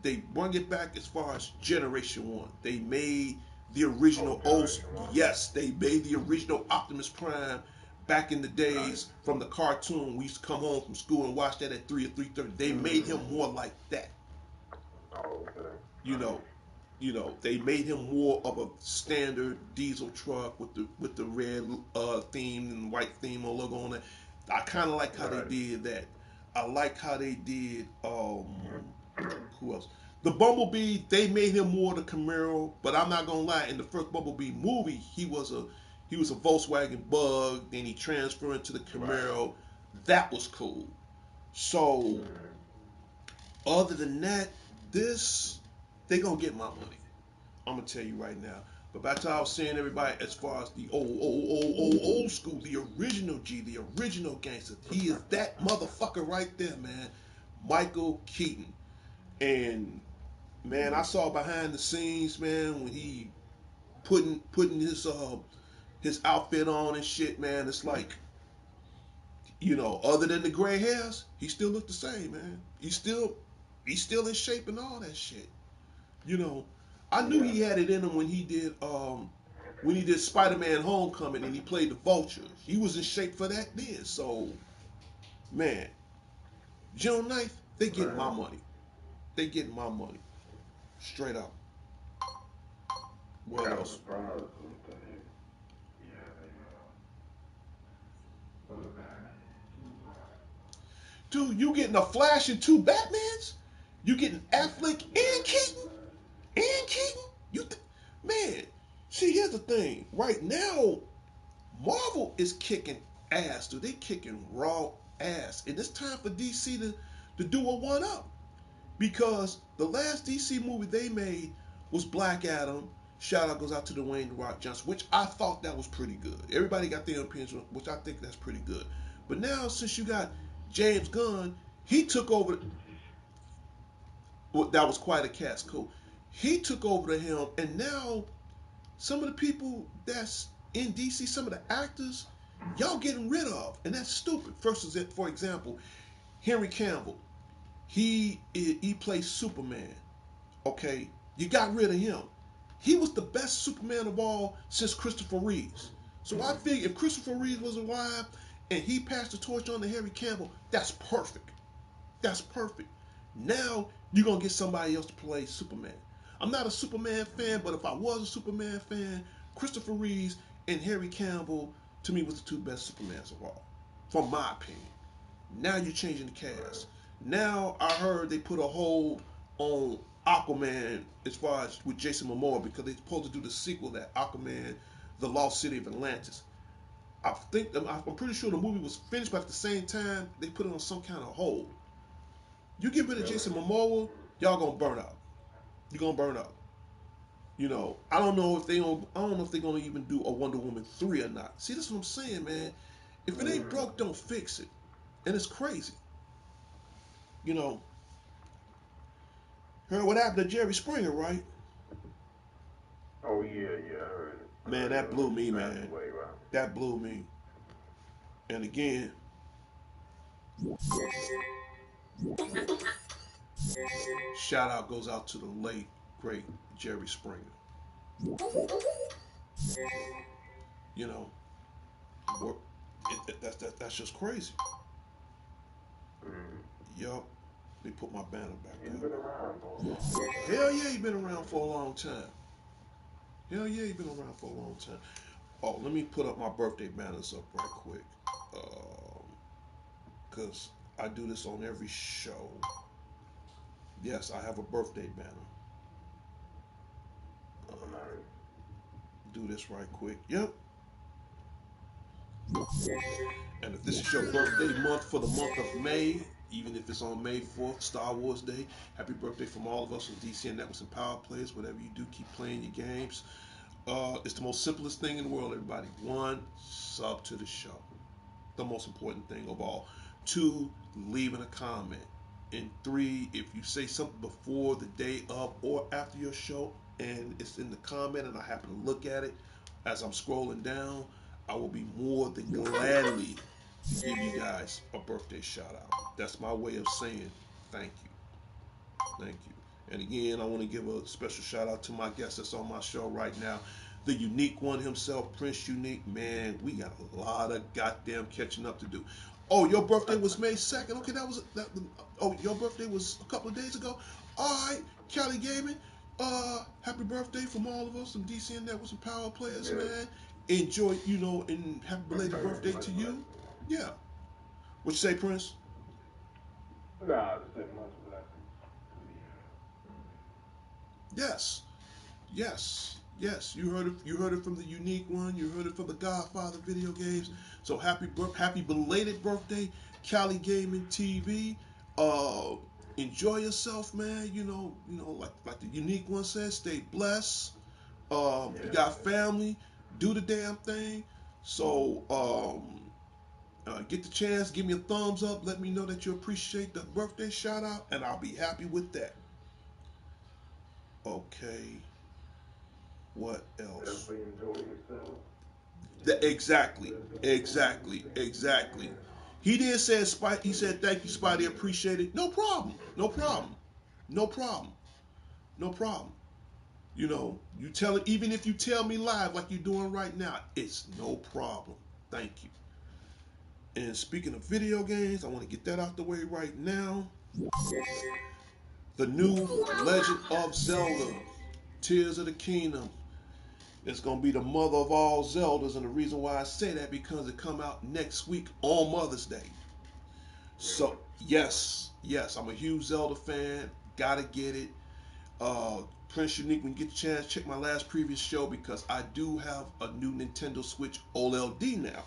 they bring it back as far as Generation One. They made the Oh, original Generation One. yes, they made the original Optimus Prime back in the Nice. days from the cartoon. We used to come home from school and watch that at 3 or 3:30. They made him more like that. Oh, okay. You Nice. know, they made him more of a standard diesel truck with the red theme and white theme or logo on it. I kind of like how they Right. did that. I like how they did who else? The Bumblebee, they made him more the Camaro, but I'm not gonna lie. In the first Bumblebee movie, he was a Volkswagen Bug. Then he transferred into the Right. Camaro. That was cool. So other than that, this they gonna get my money. I'm gonna tell you right now. But back to what I was saying, everybody, as far as the old school, the original G, the original gangster, he is that motherfucker right there, man. Michael Keaton. And man, I saw behind the scenes, man, when he putting his outfit on and shit, man. It's like Other than the gray hairs, he still looked the same, man. He's still in shape and all that shit. You know, I knew Yeah. he had it in him when he did Spider-Man: Homecoming and he played the Vulture. He was in shape for that then. So, man, June 9th, they getting my Man. money. They getting my money straight up. I What got a else? surprise with the yeah, what a bad. Dude, you getting a Flash and two Batmans? You getting Affleck and Keaton? And Keaton? Man, see, here's the thing. Right now, Marvel is kicking ass, dude. They kicking raw ass. And it's time for DC to do a one up. Because the last DC movie they made was Black Adam. Shout out goes out to Dwayne The Rock Johnson, which I thought that was pretty good. Everybody got their opinions, which I think that's pretty good. But now, since you got James Gunn, he took over. Well, that was quite a cast, cool. He took over the helm, and now some of the people that's in DC, some of the actors, y'all getting rid of, and that's stupid. First, for example, Henry Cavill, he plays Superman. Okay, you got rid of him. He was the best Superman of all since Christopher Reeves. So I think if Christopher Reeves was alive and he passed the torch on to Henry Cavill, that's perfect. That's perfect. Now you're gonna get somebody else to play Superman. I'm not a Superman fan, but if I was a Superman fan, Christopher Reeves and Harry Cavill to me was the two best Supermans of all, from my opinion. Now you're changing the cast. Now I heard they put a hold on Aquaman as far as with Jason Momoa because they're supposed to do the sequel that Aquaman, the Lost City of Atlantis. I'm pretty sure the movie was finished, but at the same time they put it on some kind of hold. You get rid of Really? Jason Momoa, y'all gonna burn out. You're gonna burn out. I don't know if they don't. I don't know if they're gonna even do a Wonder Woman 3 or not. See, that's what I'm saying, man. If it ain't Mm. broke, don't fix it. And it's crazy. You know, heard what happened to Jerry Springer, right? Oh yeah, yeah, I heard it. I Man, heard that blew he me, passed man. away, right? That blew me. And again, shout out goes out to the late great Jerry Springer. You know, that's just crazy. Mm. Yup. Let me put my banner back He's up. been around for a long time. Hell yeah, he been around for a long time. Hell yeah, he been around for a long time. Oh, let me put up my birthday banners up right quick. Because I do this on every show. Yes, I have a birthday banner. Oh, nice. Do this right quick. Yep. And if this is your birthday month for the month of May, even if it's on May 4th, Star Wars Day, happy birthday from all of us on DCN Networks and Power Players. Whatever you do, keep playing your games. It's the most simplest thing in the world, everybody. One, sub to the show. The most important thing of all. Two, leaving a comment. And three, if you say something before the day of or after your show and it's in the comment and I happen to look at it as I'm scrolling down, I will be more than gladly to give you guys a birthday shout out. That's my way of saying thank you. Thank you. And again, I want to give a special shout out to my guest that's on my show right now, the unique one himself, Prince Unique. Man, we got a lot of goddamn catching up to do. Oh, your birthday was May 2nd. Okay, that was that. Oh, your birthday was a couple of days ago. All right, Cali Gaming. Happy birthday from all of us, some DCN Networks and Power Players, Yes. man. Enjoy, and happy belated birthday Much to you. blessings. Yeah. What you say, Prince? Nah, I just said much blessings. Yes. Yes, yes, you heard it. You heard it from the unique one. You heard it from the Godfather video games. So happy belated birthday, Cali Gaming TV. Uh, Enjoy yourself, man. Like the unique one says, stay blessed. You Yes, got yes. family, do the damn thing. So get the chance, give me a thumbs up. Let me know that you appreciate the birthday shout out, and I'll be happy with that. Okay, what else? Definitely enjoy yourself. Exactly, exactly, exactly. He did say Spike. He said thank you, Spidey. Appreciate it. No problem. No problem. No problem. No problem. You know, you tell it. Even if you tell me live like you're doing right now, it's no problem. Thank you. And speaking of video games, I want to get that out the way right now. The new Legend of Zelda, Tears of the Kingdom. It's gonna be the mother of all Zeldas, and the reason why I say that because it come out next week on Mother's Day. Really? So yes, yes, I'm a huge Zelda fan. Gotta get it. Prince Unique, when you get the chance, check my last previous show because I do have a new Nintendo Switch OLED now.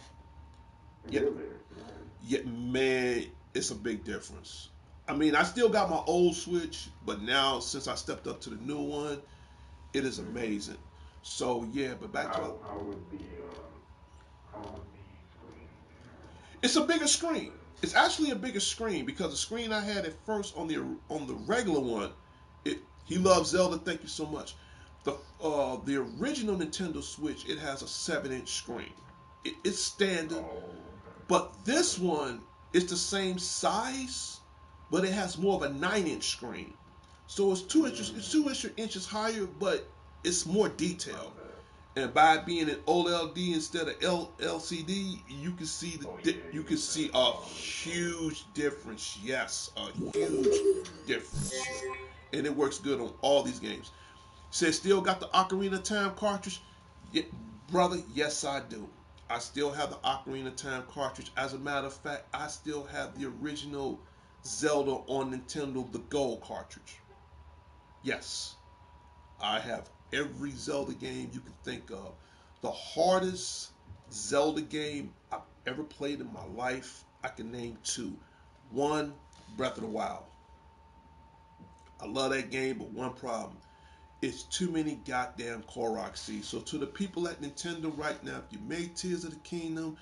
Yeah, Really? Nice. yeah, man, it's a big difference. I mean, I still got my old Switch, but now since I stepped up to the new one, it is Mm-hmm. amazing. So yeah, but back to How was the screen different? it's a bigger screen. It's actually a bigger screen because the screen I had at first on the regular one, it he loves Zelda. Thank you so much. The original Nintendo Switch it has a 7-inch screen. It's standard, Oh, okay. but this one is the same size, but it has more of a 9-inch screen. So it's 2 inches. It's Mm, 2 inches higher, but it's more detailed. not bad. And by being an OLED instead of LCD, you can see Oh yeah, you you can get that see a quality color. huge difference. Yes, a huge difference, and it works good on all these games. Says still got the Ocarina of Time cartridge, yeah, brother. Yes, I do. I still have the Ocarina of Time cartridge. As a matter of fact, I still have the original Zelda on Nintendo, the Gold cartridge. Yes, I have every Zelda game you can think of. The hardest Zelda game I've ever played in my life, I can name two. One, Breath of the Wild. I love that game, but one problem. It's too many goddamn Korok seeds. So to the people at Nintendo right now, if you made Tears of the Kingdom,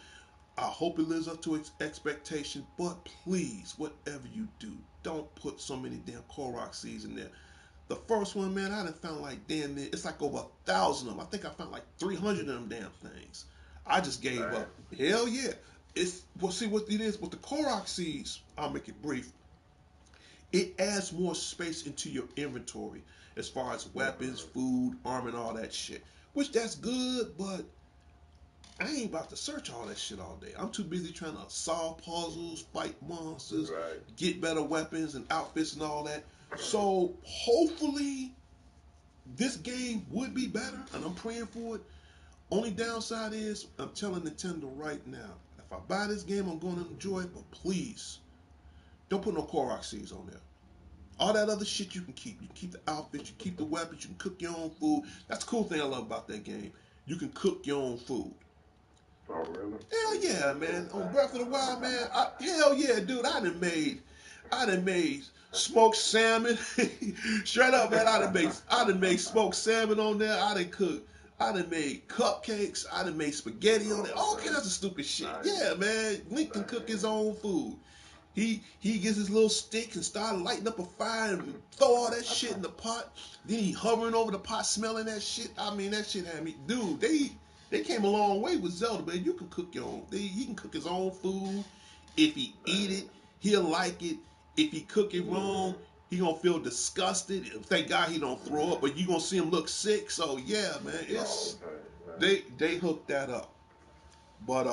I hope it lives up to its expectation. But please, whatever you do, don't put so many damn Korok seeds in there. The first one, man, I done found like damn near, it's like over 1,000 of them. I think I found like 300 of them damn things. I just gave Dang. up. Hell yeah. It's, well, see what it is with the Korok seeds, I'll make it brief. It adds more space into your inventory as far as weapons, Mm-hmm. food, armor, and all that shit. Which that's good, but I ain't about to search all that shit all day. I'm too busy trying to solve puzzles, fight monsters, Right. get better weapons and outfits and all that. So hopefully this game would be better, and I'm praying for it. Only downside is I'm telling Nintendo right now, if I buy this game, I'm going to enjoy it, but please don't put no Korok seeds on there. All that other shit you can keep. You can keep the outfits, you keep the weapons, you can cook your own food. That's the cool thing I love about that game. You can cook your own food. Oh really? Hell yeah, man. On Breath of the Wild, man. Hell yeah, dude. I done made smoked salmon. Straight up, man. I done made smoked salmon on there. I done made cupcakes. I done made spaghetti on it. Oh All okay. kinds of stupid shit. Nice. Yeah, man. Link can cook his Dang. own food. He gets his little stick and start lighting up a fire and throw all that shit in the pot. Then he hovering over the pot, smelling that shit. I mean, that shit had me, dude. They came a long way with Zelda, man. You can cook your own. He can cook his own food. If he eat Dang. it, he'll like it. If he cook it wrong, he gonna feel disgusted. Thank God he don't throw up, but you gonna see him look sick. So yeah, man, Oh it's okay. Nice. they hooked that up. But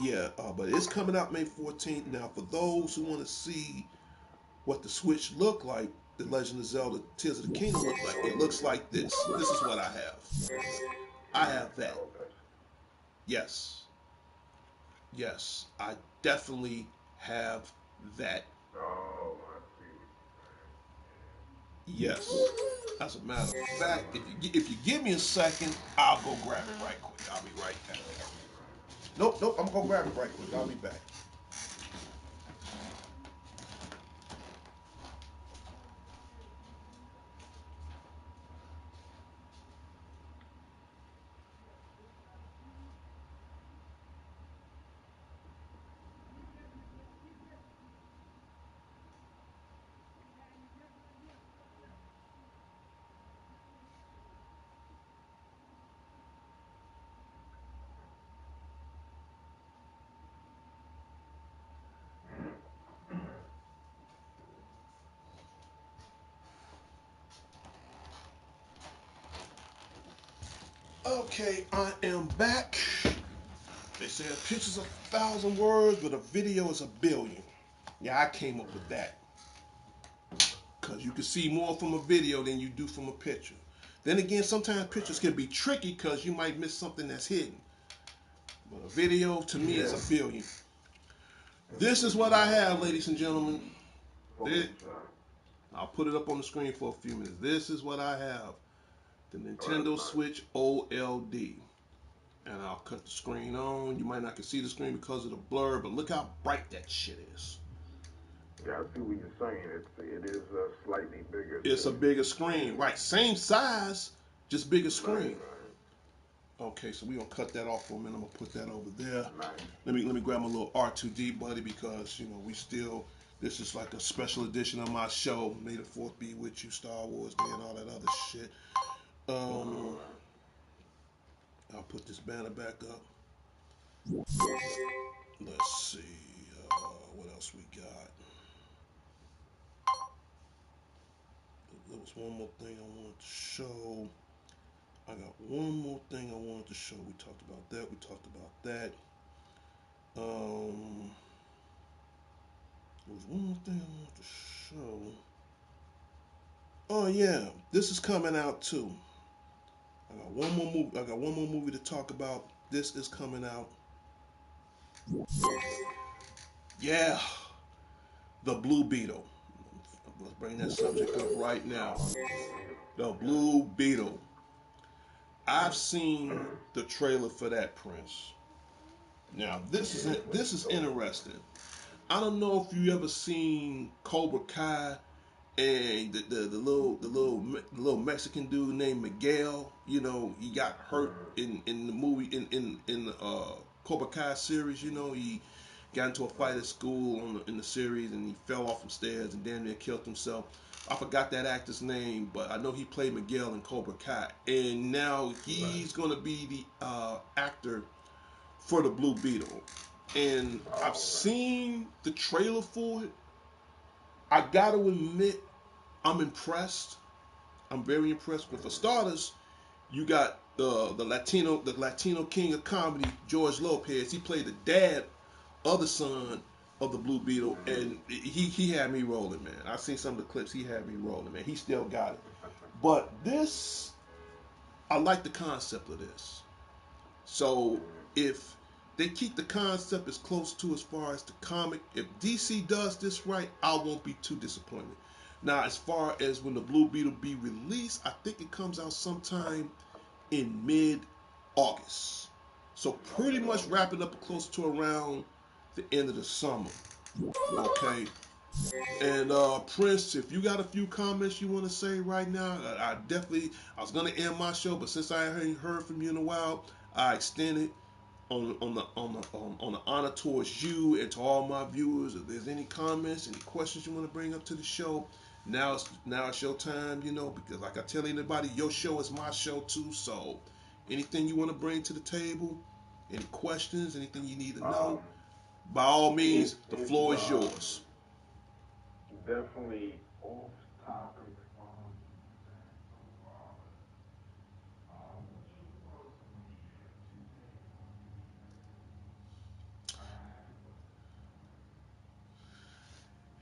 yeah, but it's coming out May 14th. Now, for those who want to see what the Switch look like, the Legend of Zelda Tears of the Kingdom look like, it looks like this. This is what I have. I have that. Okay. Yes. Yes, I definitely have that. Oh, I see what you're Yes. As a matter of fact, if you give me a second, I'll go grab it right quick. I'll be right back. Nope, nope. I'm gonna go grab it right quick. I'll be back. Okay, I am back. They said a picture's 1,000 words, but a video is 1,000,000,000. Yeah, I came up with that. Because you can see more from a video than you do from a picture. Then again, sometimes pictures can be tricky because you might miss something that's hidden. But a video to me is Yeah. 1,000,000,000. This is what I Nah, have, ladies and gentlemen. focus This, shot. I'll put it up on the screen for a few minutes. This is what I have. The Oh, that's Nintendo nice. Switch OLD. And I'll cut the screen on. You might not can see the screen because of the blur, but look how bright that shit is. Yeah, I see what you're saying. It is slightly bigger It's a than. bigger screen, right? Same size, just bigger Right, screen. right. Okay, so we're gonna cut that off for a minute. I'm gonna put that over there. Nice. Let me grab my little R2D buddy because we still this is like a special edition of my show. May the Fourth be with you, Star Wars Day and all that other shit. All Um, right. I'll put this banner back up. Let's see what else we got. There was one more thing I wanted to show. I got one more thing I wanted to show. We talked about that. We talked about that. Um, there was one more thing I wanted to show. Oh yeah, this is coming out too. I got one more movie. I got one more movie to talk about. This is coming out. Yeah, the Blue Beetle. Let's bring that subject up right now. Oh, yeah. The Okay. Blue Beetle. I've seen the trailer for that, Prince. Now Yeah, it's looking this is dope. interesting. I don't know if you ever seen Cobra Kai and the little Mexican dude named Miguel. He got hurt Mm-hmm. in the movie in the Cobra Kai series. He got into a fight at Mm-hmm. school in the series and he fell off some stairs and damn near killed himself. I forgot that actor's name, but I know he played Miguel in Cobra Kai, and now Right. he's gonna be the actor for the Blue Beetle. And I've Oh, right. seen the trailer for it. I gotta admit, I'm impressed. I'm very impressed. But for Mm-hmm. starters, you got the Latino king of comedy, George Lopez. He played the dad of the son of the Blue Beetle, Mm-hmm. and he had me rolling, man. I seen some of the clips. He had me rolling, man. He still got it. But this, I like the concept of this. So Mm-hmm. if they keep the concept as close to as far as the comic, if DC does this right, I won't be too disappointed. Now, as far as when the Blue Beetle be released, I think it comes out sometime in mid-August. So pretty Okay, much August. wrapping up close to around the end of the summer. Okay. And Prince, if you got a few comments you want to say right now, I was gonna end my show, but since I ain't heard from you in a while, I extended on the honor towards you and to all my viewers. If there's any comments, any questions you want to bring up to the show, now it's your time. Because like I tell anybody, your show is my show too. So anything you want to bring to the table, any questions, anything you need to know, Um, by all it's means, the it's floor is yours. definitely off topic.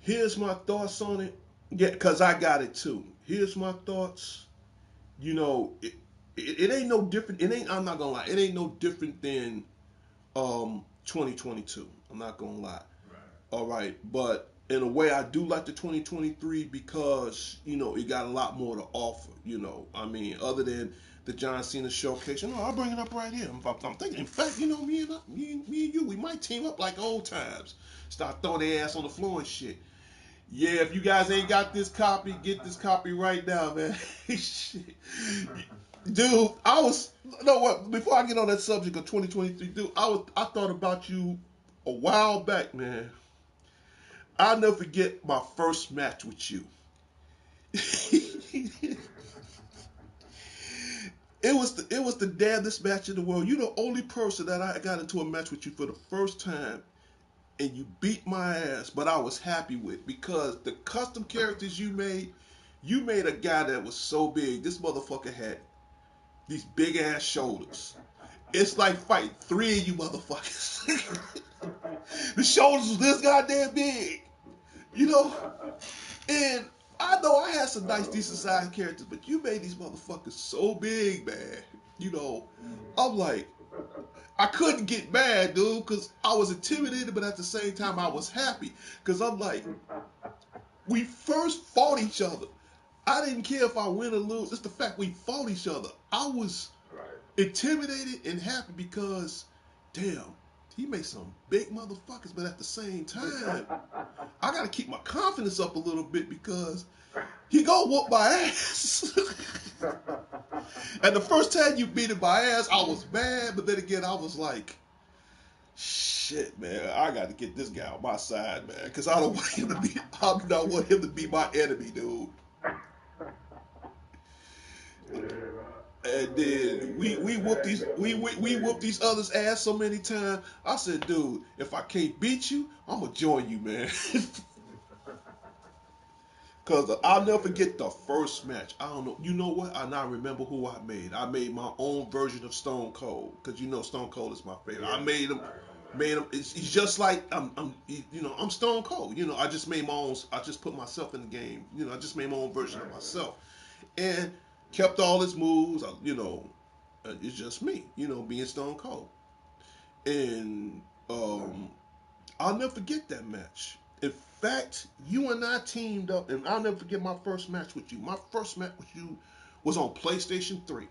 Here's my thoughts on it. Yeah, because I got it too. Here's my thoughts. It ain't no different. I'm not gonna lie. It ain't no different than 2022. I'm not gonna lie. Right. All right, but in a way, I do like the 2023 because it got a lot more to offer. I mean, other than the John Cena showcase. I'll bring it up right here. I'm thinking, in fact, me and you, we might team up like old times. Start throwing their ass on the floor and shit. Yeah, if you guys ain't got this copy, get this copy right now, man. Shit. Dude, I was no what before I get on that subject of 2023, dude, I thought about you a while back, man. I'll never forget my first match with you. It was the damnedest match in the world. You're the only person that I got into a match with you for the first time, and you beat my ass. But I was happy with because the custom characters you made a guy that was so big. This motherfucker had These big ass shoulders. It's like fighting three of you motherfuckers. The shoulders was this goddamn big, you know. And I know I had some nice, decent sized characters, but you made these motherfuckers so big, man. You know, I'm like, I couldn't get mad, dude, because I was intimidated, but at the same time, I was happy. Because I'm like, we first fought each other. I didn't care if I win or lose. It's the fact we fought each other. I was intimidated and happy because, damn, he made some big motherfuckers, but at the same time, I gotta keep my confidence up a little bit because he gonna whoop my ass. And the first time you beat him by ass, I was mad, but then again, I was like, shit, man, I gotta get this guy on my side, man, because I don't want him to be. I do not want him to be my enemy, dude. And then we whooped these others' ass so many times. I said, dude, if I can't beat you, I'm gonna join you, man. Cause I'll never forget the first match. I don't know. You know what? I now remember who I made. I made my own version of Stone Cold. Cause you know Stone Cold is my favorite. I made him. Made him. He's just like I'm Stone Cold. You know, I just made my own. I just put myself in the game. You know, I just made my own version of myself, and kept all his moves. It's just me. You know, being Stone Cold, and I'll never forget that match. In fact, you and I teamed up, and I'll never forget my first match with you. My first match with you was on PlayStation 3.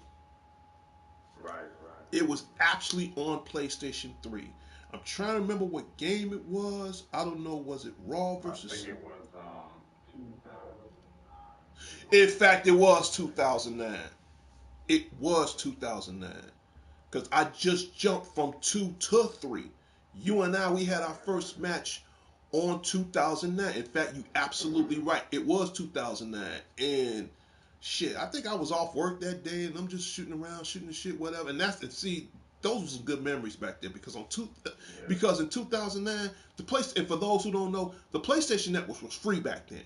Right. It was actually on PlayStation 3. I'm trying to remember what game it was. I don't know. Was it Raw versus? I think it was 2000. In fact, it was 2009. It was 2009. Because I just jumped from 2 to 3. You and I, we had our first match on 2009. In fact, you absolutely right. It was 2009. And shit, I think I was off work that day and I'm just shooting around, shooting the shit, whatever. And those were some good memories back then because in 2009, and for those who don't know, the PlayStation Network was free back then.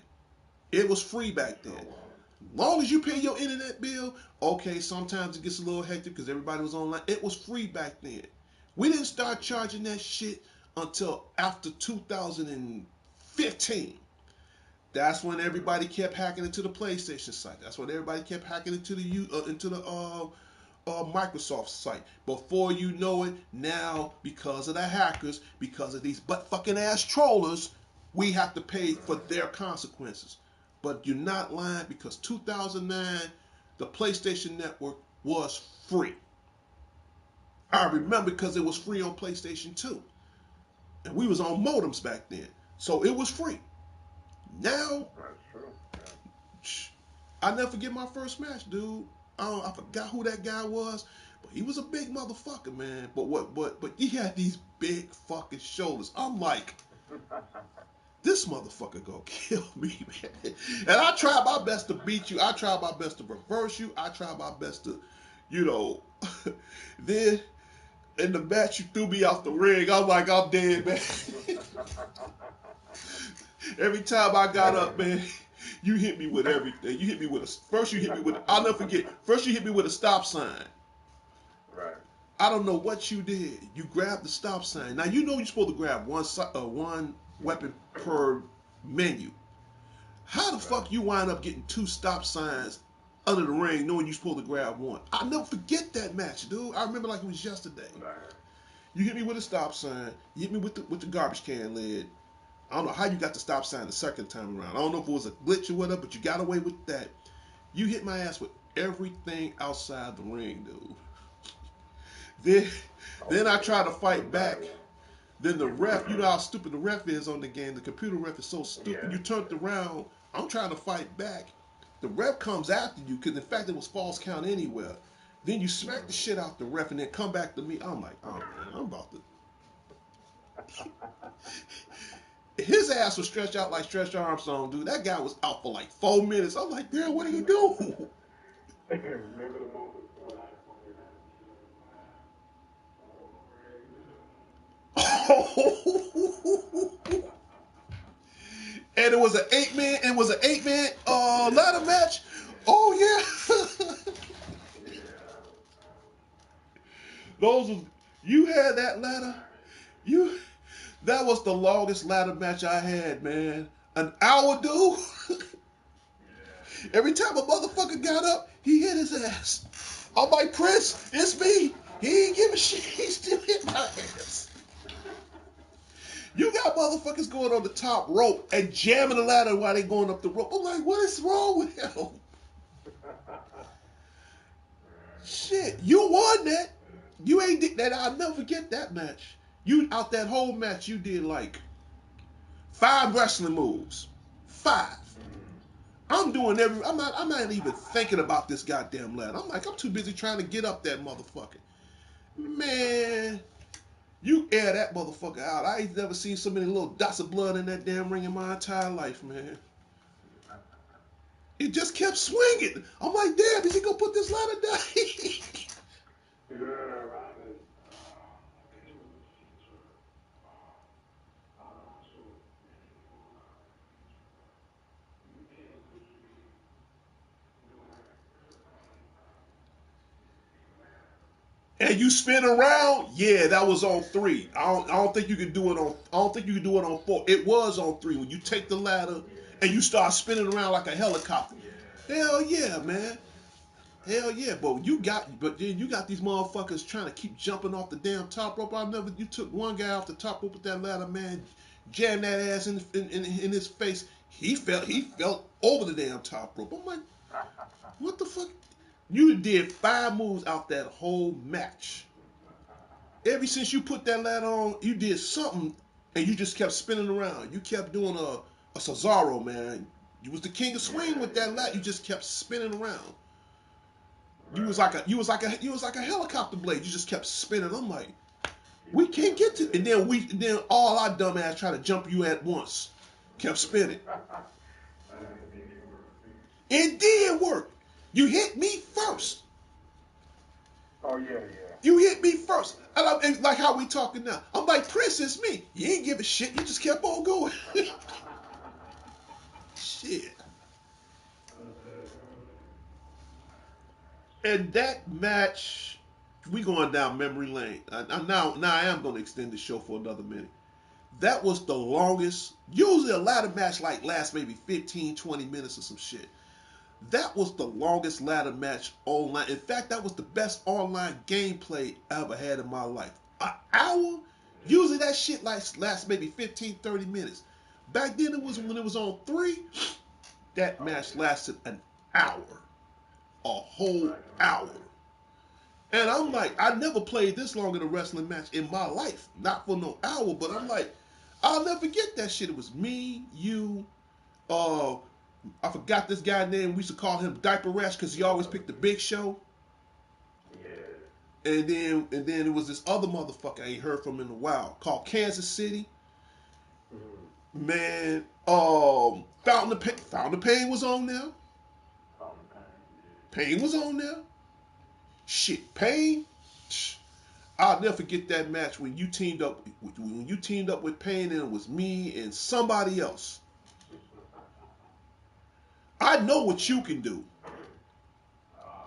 It was free back then. Long as you pay your internet bill, okay, sometimes it gets a little hectic because everybody was online. It was free back then. We didn't start charging that shit until after 2015. That's when everybody kept hacking into the PlayStation site. That's when everybody kept hacking into the Microsoft site. Before you know it, now because of the hackers, because of these butt fucking ass trollers, we have to pay for their consequences. But you're not lying because 2009, the PlayStation Network was free. I remember because it was free on PlayStation 2. And we was on modems back then. So it was free. Now, That's true. I never forget my first match, dude. I forgot who that guy was, but he was a big motherfucker, man. But he had these big fucking shoulders. I'm like, this motherfucker gonna kill me, man. And I tried my best to beat you. I tried my best to reverse you. I tried my best to, you know. Then in the match, you threw me off the ring. I'm like, I'm dead, man. Every time I got up, man, you hit me with everything. You hit me with first you hit me with, I'll never forget, first you hit me with a stop sign. Right. I don't know what you did. You grabbed the stop sign. Now, you know you're supposed to grab one weapon per menu. How the fuck you wind up getting two stop signs under the ring knowing you're supposed to grab one? I'll never forget that match, dude. I remember like it was yesterday. Right. You hit me with a stop sign. You hit me with the garbage can lid. I don't know how you got the stop sign the second time around. I don't know if it was a glitch or whatever, but you got away with that. You hit my ass with everything outside the ring, dude. Then I tried to fight back. Then the ref, you know how stupid the ref is on the game. The computer ref is so stupid. Yeah. You turned around. I'm trying to fight back. The ref comes after you because in fact it was false count anywhere. Then you smack the shit out the ref and then come back to me. I'm like, oh man, I'm about to. His ass was stretched out like Stretch Armstrong, dude. That guy was out for like 4 minutes. I'm like, damn, what are you doing? Remember the moment? And it was an 8-man. It was an 8-man ladder match. Oh yeah. Those was, you had that ladder. You that was the longest ladder match I had, man. An hour, dude. Every time a motherfucker got up, he hit his ass. I'm like, Prince, it's me. He ain't giving shit. He still hit my ass. You got motherfuckers going on the top rope and jamming the ladder while they going up the rope. I'm like, what is wrong with him? Shit, you won that. You ain't did that. I'll never forget that match. You out that whole match, you did like 5 wrestling moves. 5. I'm doing every. I'm not even thinking about this goddamn ladder. I'm like, I'm too busy trying to get up that motherfucker. Man, you air that motherfucker out. I ain't never seen so many little dots of blood in that damn ring in my entire life, man. It just kept swinging. I'm like, damn, is he gonna put this ladder down? And you spin around, yeah, that was on 3. I don't think you could do it on. I don't think you could do it on 4. It was on 3 when you take the ladder and you start spinning around like a helicopter. Hell yeah, man. Hell yeah, but then you got these motherfuckers trying to keep jumping off the damn top rope. You took one guy off the top rope with that ladder, man, jammed that ass in his face. He felt over the damn top rope. I'm like, what the fuck? You did 5 moves out that whole match. Ever since you put that ladder on, you did something, and you just kept spinning around. You kept doing a Cesaro, man. You was the king of swing with that ladder. You just kept spinning around. You was like a helicopter blade. You just kept spinning. I'm like, we can't get to. And then all our dumb ass try to jump you at once. Kept spinning. It did work. You hit me first. Oh yeah. You hit me first. And like how we talking now. I'm like, Prince, it's me. You ain't give a shit. You just kept on going. Shit. And that match, we going down memory lane. Now I am going to extend the show for another minute. That was the longest. Usually a ladder match like lasts maybe 15, 20 minutes or some shit. That was the longest ladder match online. In fact, that was the best online gameplay I ever had in my life. An hour? Usually that shit lasts maybe 15, 30 minutes. Back then, it was when it was on 3, that match lasted an hour. A whole hour. And I'm like, I never played this long in a wrestling match in my life. Not for no hour, but I'm like, I'll never forget that shit. It was me, you, I forgot this guy name. We used to call him Diaper Rash because he always picked the Big Show. Yeah. And then it was this other motherfucker I ain't heard from in a while called Kansas City. Mm-hmm. Man, Fountain of Pain was on there. Pain was on there. Shit, Pain. I'll never forget that match when you teamed up with Pain and it was me and somebody else. I know what you can do.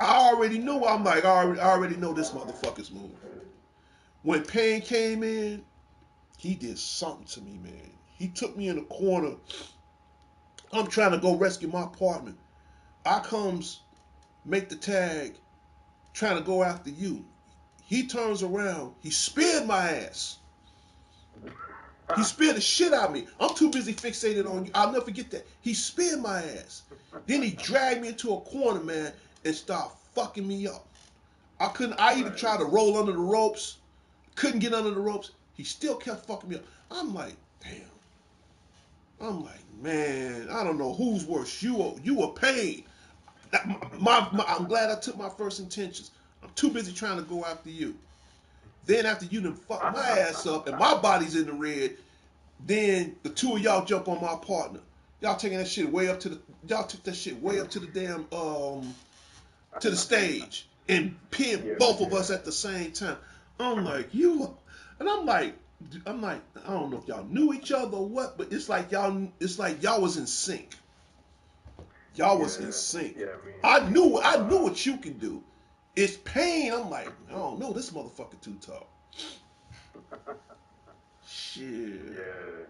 I already know. I'm like, I already know this motherfucker's move. When Pain came in, he did something to me, man. He took me in the corner. I'm trying to go rescue my partner. I comes, make the tag, trying to go after you. He turns around. He speared my ass. He speared the shit out of me. I'm too busy fixated on you. I'll never forget that. He speared my ass. Then he dragged me into a corner, man, and started fucking me up. I even tried to roll under the ropes. Couldn't get under the ropes. He still kept fucking me up. I'm like, damn. I'm like, man, I don't know who's worse. You or Pain. I'm glad I took my first intentions. I'm too busy trying to go after you. Then after you done fucked my ass up and my body's in the red, then the two of y'all jump on my partner. Y'all taking that shit way up to the. Y'all took that shit way up to the damn to the stage and pinned both of us at the same time. I'm like, and I'm like, I don't know if y'all knew each other or what, but it's like y'all was in sync. Y'all was in sync. I knew what you can do. It's pain. I'm like, I don't know, this motherfucker too tough. Shit. Yeah.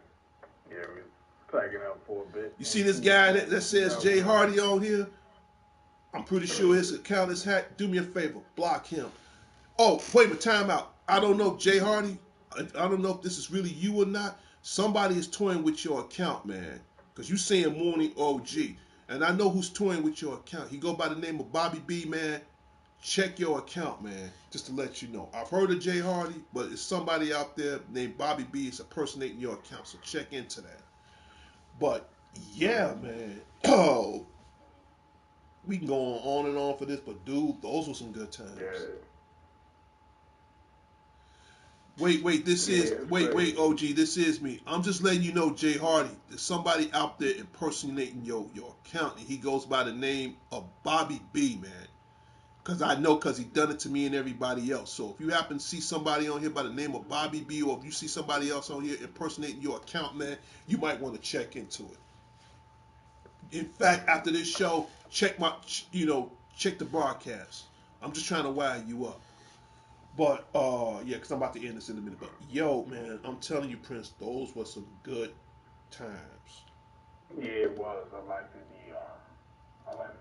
Yeah, we was tagging out for a bit. You see this guy that says Jay Hardy on here? I'm pretty sure his account is hacked. Do me a favor, block him. Oh, wait a time out. I don't know, Jay Hardy. I don't know if this is really you or not. Somebody is toying with your account, man. Because you saying Morning OG. And I know who's toying with your account. He go by the name of Bobby B, man. Check your account, man. Just to let you know. I've heard of Jay Hardy, but it's somebody out there named Bobby B is impersonating your account. So check into that. But yeah, man. Oh, we can go on and on for this, but dude, those were some good times. Yeah. Wait, this Yeah, is it's wait, crazy. OG, this is me. I'm just letting you know, Jay Hardy. There's somebody out there impersonating your account, and he goes by the name of Bobby B, man. Cause I know, cause he done it to me and everybody else. So if you happen to see somebody on here by the name of Bobby B, or if you see somebody else on here impersonating your account, man, you might want to check into it. In fact, after this show, check the broadcast. I'm just trying to wire you up. But yeah, because I'm about to end this in a minute. But yo, man, I'm telling you, Prince, those were some good times. Yeah, it was. I liked the DR. I liked the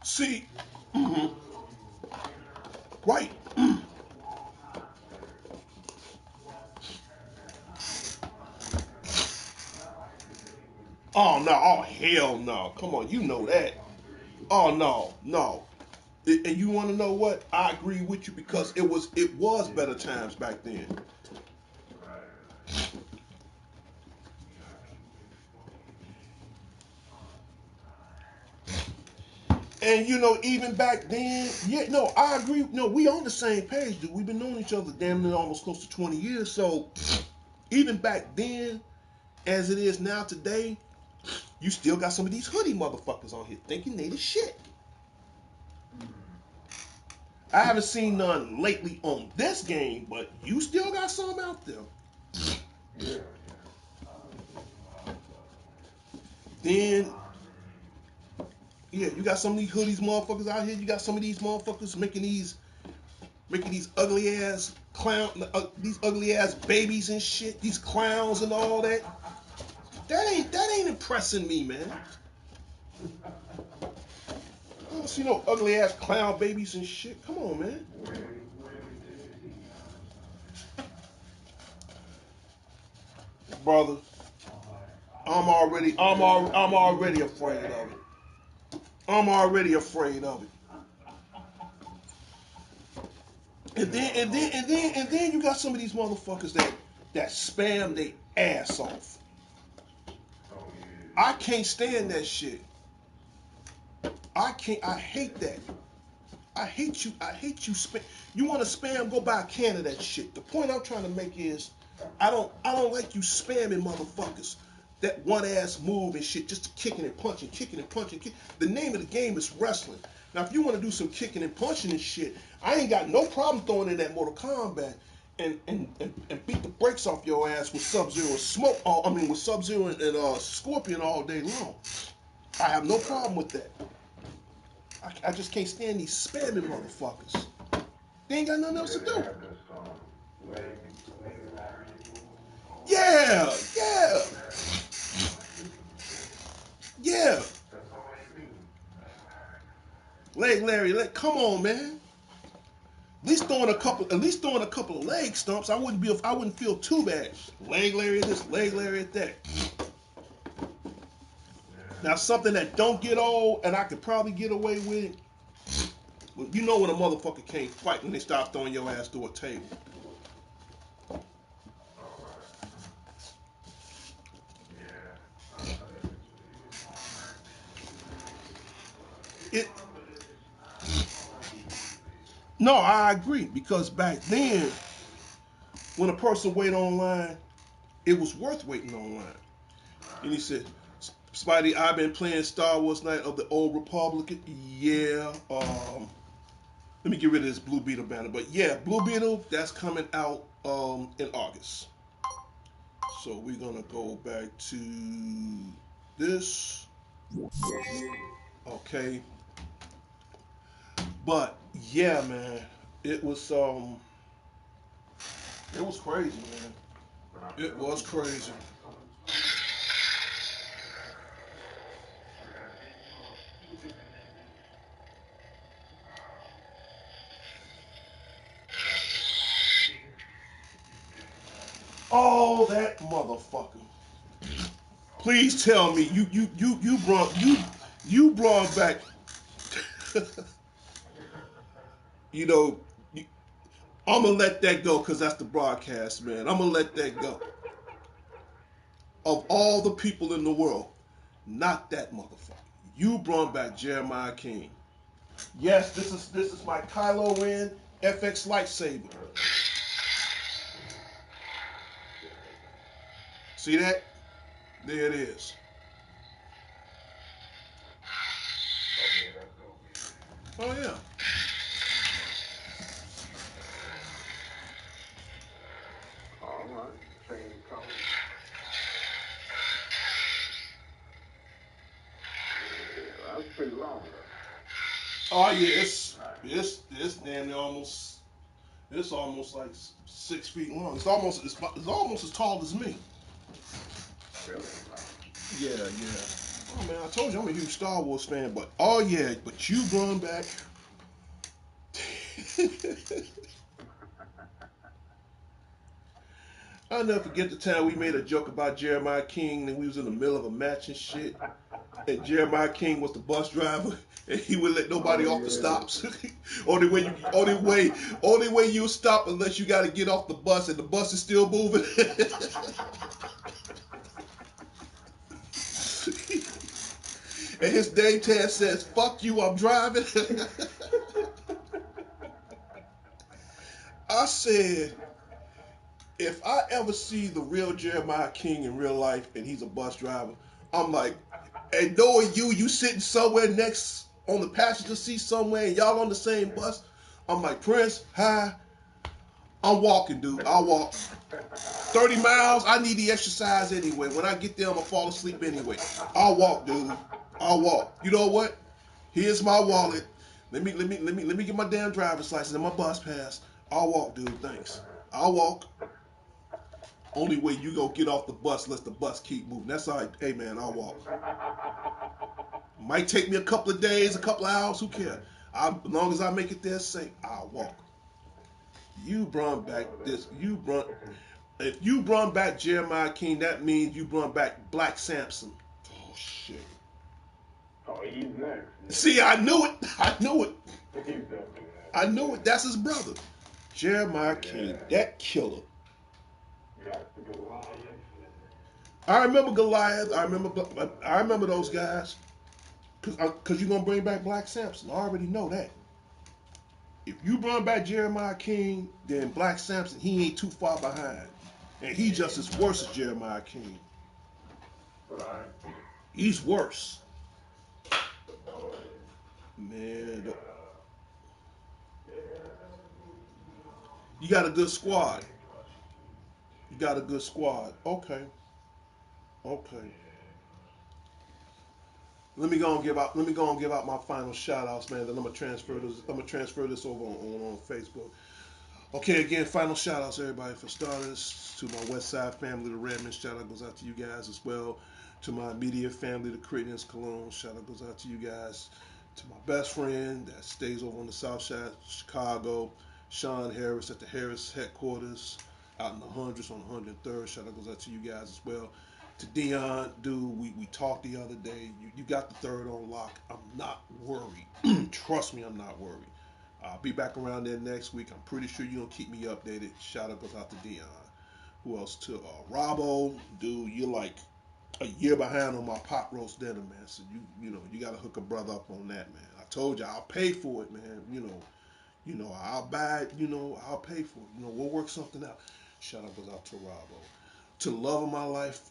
See, mhm, right. Oh no, oh hell no. Come on, you know that. Oh no, no. And you want to know what? I agree with you because it was better times back then. And even back then, yeah, no, I agree. No, we on the same page, dude. We've been knowing each other damn near almost close to 20 years. So even back then, as it is now today, you still got some of these hoodie motherfuckers on here thinking they the shit. I haven't seen none lately on this game, but you still got some out there. Yeah. Then, yeah, you got some of these hoodies motherfuckers out here. You got some of these motherfuckers making these ugly ass these ugly ass babies and shit, these clowns and all that. That ain't impressing me, man. I don't see no ugly ass clown babies and shit. Come on, man. Brother, I'm already afraid of it. I'm already afraid of it. And then you got some of these motherfuckers that spam they ass off. I can't stand that shit. I can't. I hate that. I hate you. I hate you. You want to spam? Go buy a can of that shit. The point I'm trying to make is, I don't like you spamming motherfuckers. That one ass move and shit, just kicking and punching, kicking and punching. The name of the game is wrestling. Now, if you want to do some kicking and punching and shit, I ain't got no problem throwing in that Mortal Kombat and beat the brakes off your ass with Sub Zero smoke. I mean, with Sub Zero and Scorpion all day long. I have no problem with that. I just can't stand these spamming motherfuckers. They ain't got nothing else Yeah, to they do. have this leg, Yeah, yeah, yeah. Leg Larry, come on, man. At least throwing a couple of leg stumps. I wouldn't feel too bad. Leg Larry at this, leg Larry at that. Now something that don't get old, and I could probably get away with it. Well, you know when a motherfucker can't fight when they start throwing your ass through a table. It. No, I agree because back then, when a person wait online, it was worth waiting online. And he said, Spidey, I've been playing Star Wars Knight of the Old Republic. Yeah. Let me get rid of this Blue Beetle banner. But yeah, Blue Beetle, that's coming out in August. So we're gonna go back to this. Okay. But yeah, man, it was it was crazy, man. It was crazy. Oh, that motherfucker. Please tell me you brought back you know you, I'm gonna let that go because that's the broadcast, man. I'm gonna let that go. Of all the people in the world, not that motherfucker. You brought back Jeremiah King. Yes, this is my Kylo Ren FX lightsaber. See that? There it is. Oh yeah. All right. Same color. Yeah, that's pretty long. Oh yeah, it's damn near almost it's almost like 6 feet long. It's almost as tall as me. Really? Yeah, yeah. Oh man, I told you I'm a huge Star Wars fan, but oh yeah, but you going back. I'll never forget the time we made a joke about Jeremiah King and we was in the middle of a match and shit. And Jeremiah King was the bus driver and he would let nobody Oh, off the yeah. stops. only way you stop unless you gotta get off the bus and the bus is still moving. And his name tag says, "Fuck you, I'm driving." I said, if I ever see the real Jeremiah King in real life and he's a bus driver, I'm like, and knowing you sitting somewhere next on the passenger seat somewhere and y'all on the same bus, I'm like, Prince, hi. I'm walking, dude. I'll walk. 30 miles, I need the exercise anyway. When I get there, I'm gonna fall asleep anyway. I'll walk, dude. I'll walk. You know what? Here's my wallet. Let me get my damn driver's license and my bus pass. I'll walk, dude. Thanks. I'll walk. Only way you go get off the bus, let the bus keep moving. That's all right. Hey man, I'll walk. Might take me a couple of days, a couple of hours. Who cares? As long as I make it there safe, I'll walk. You brought back this. If you brought back Jeremiah King, that means you brought back Black Samson. Oh shit. Oh, he's next. See, I knew it. I knew it. He's definitely next. I knew it. That's his brother. Jeremiah King, that killer. Got the Goliath. I remember Goliath. I remember those guys. Cause you're gonna bring back Black Samson. I already know that. If you bring back Jeremiah King, then Black Samson, he ain't too far behind. And he just as worse as Jeremiah King. Right. He's worse. Man, you got a good squad. You got a good squad. Okay. Okay. Let me go and give out my final shout outs, man. Then I'm gonna transfer this over on Facebook. Okay, again, final shout outs, everybody, for starters. To my West Side family, the Redmond, shout out goes out to you guys as well. To my immediate family, the Crittenden's Cologne, shout out goes out to you guys. To my best friend that stays over on the South Side of Chicago, Sean Harris at the Harris headquarters out in the hundreds on 103rd. Shout out goes out to you guys as well. To Dion, dude, we talked the other day. You got the third on lock. I'm not worried. Trust me, I'm not worried. I'll be back around there next week. I'm pretty sure you're gonna keep me updated. Shout out goes out to Dion. Who else? To Robbo, dude, you're like a year behind on my pot roast dinner, man. So you gotta hook a brother up on that, man. I told you I'll pay for it, man. I'll buy it. I'll pay for it. We'll work something out. Shout out goes out to Robbo. To the love of my life,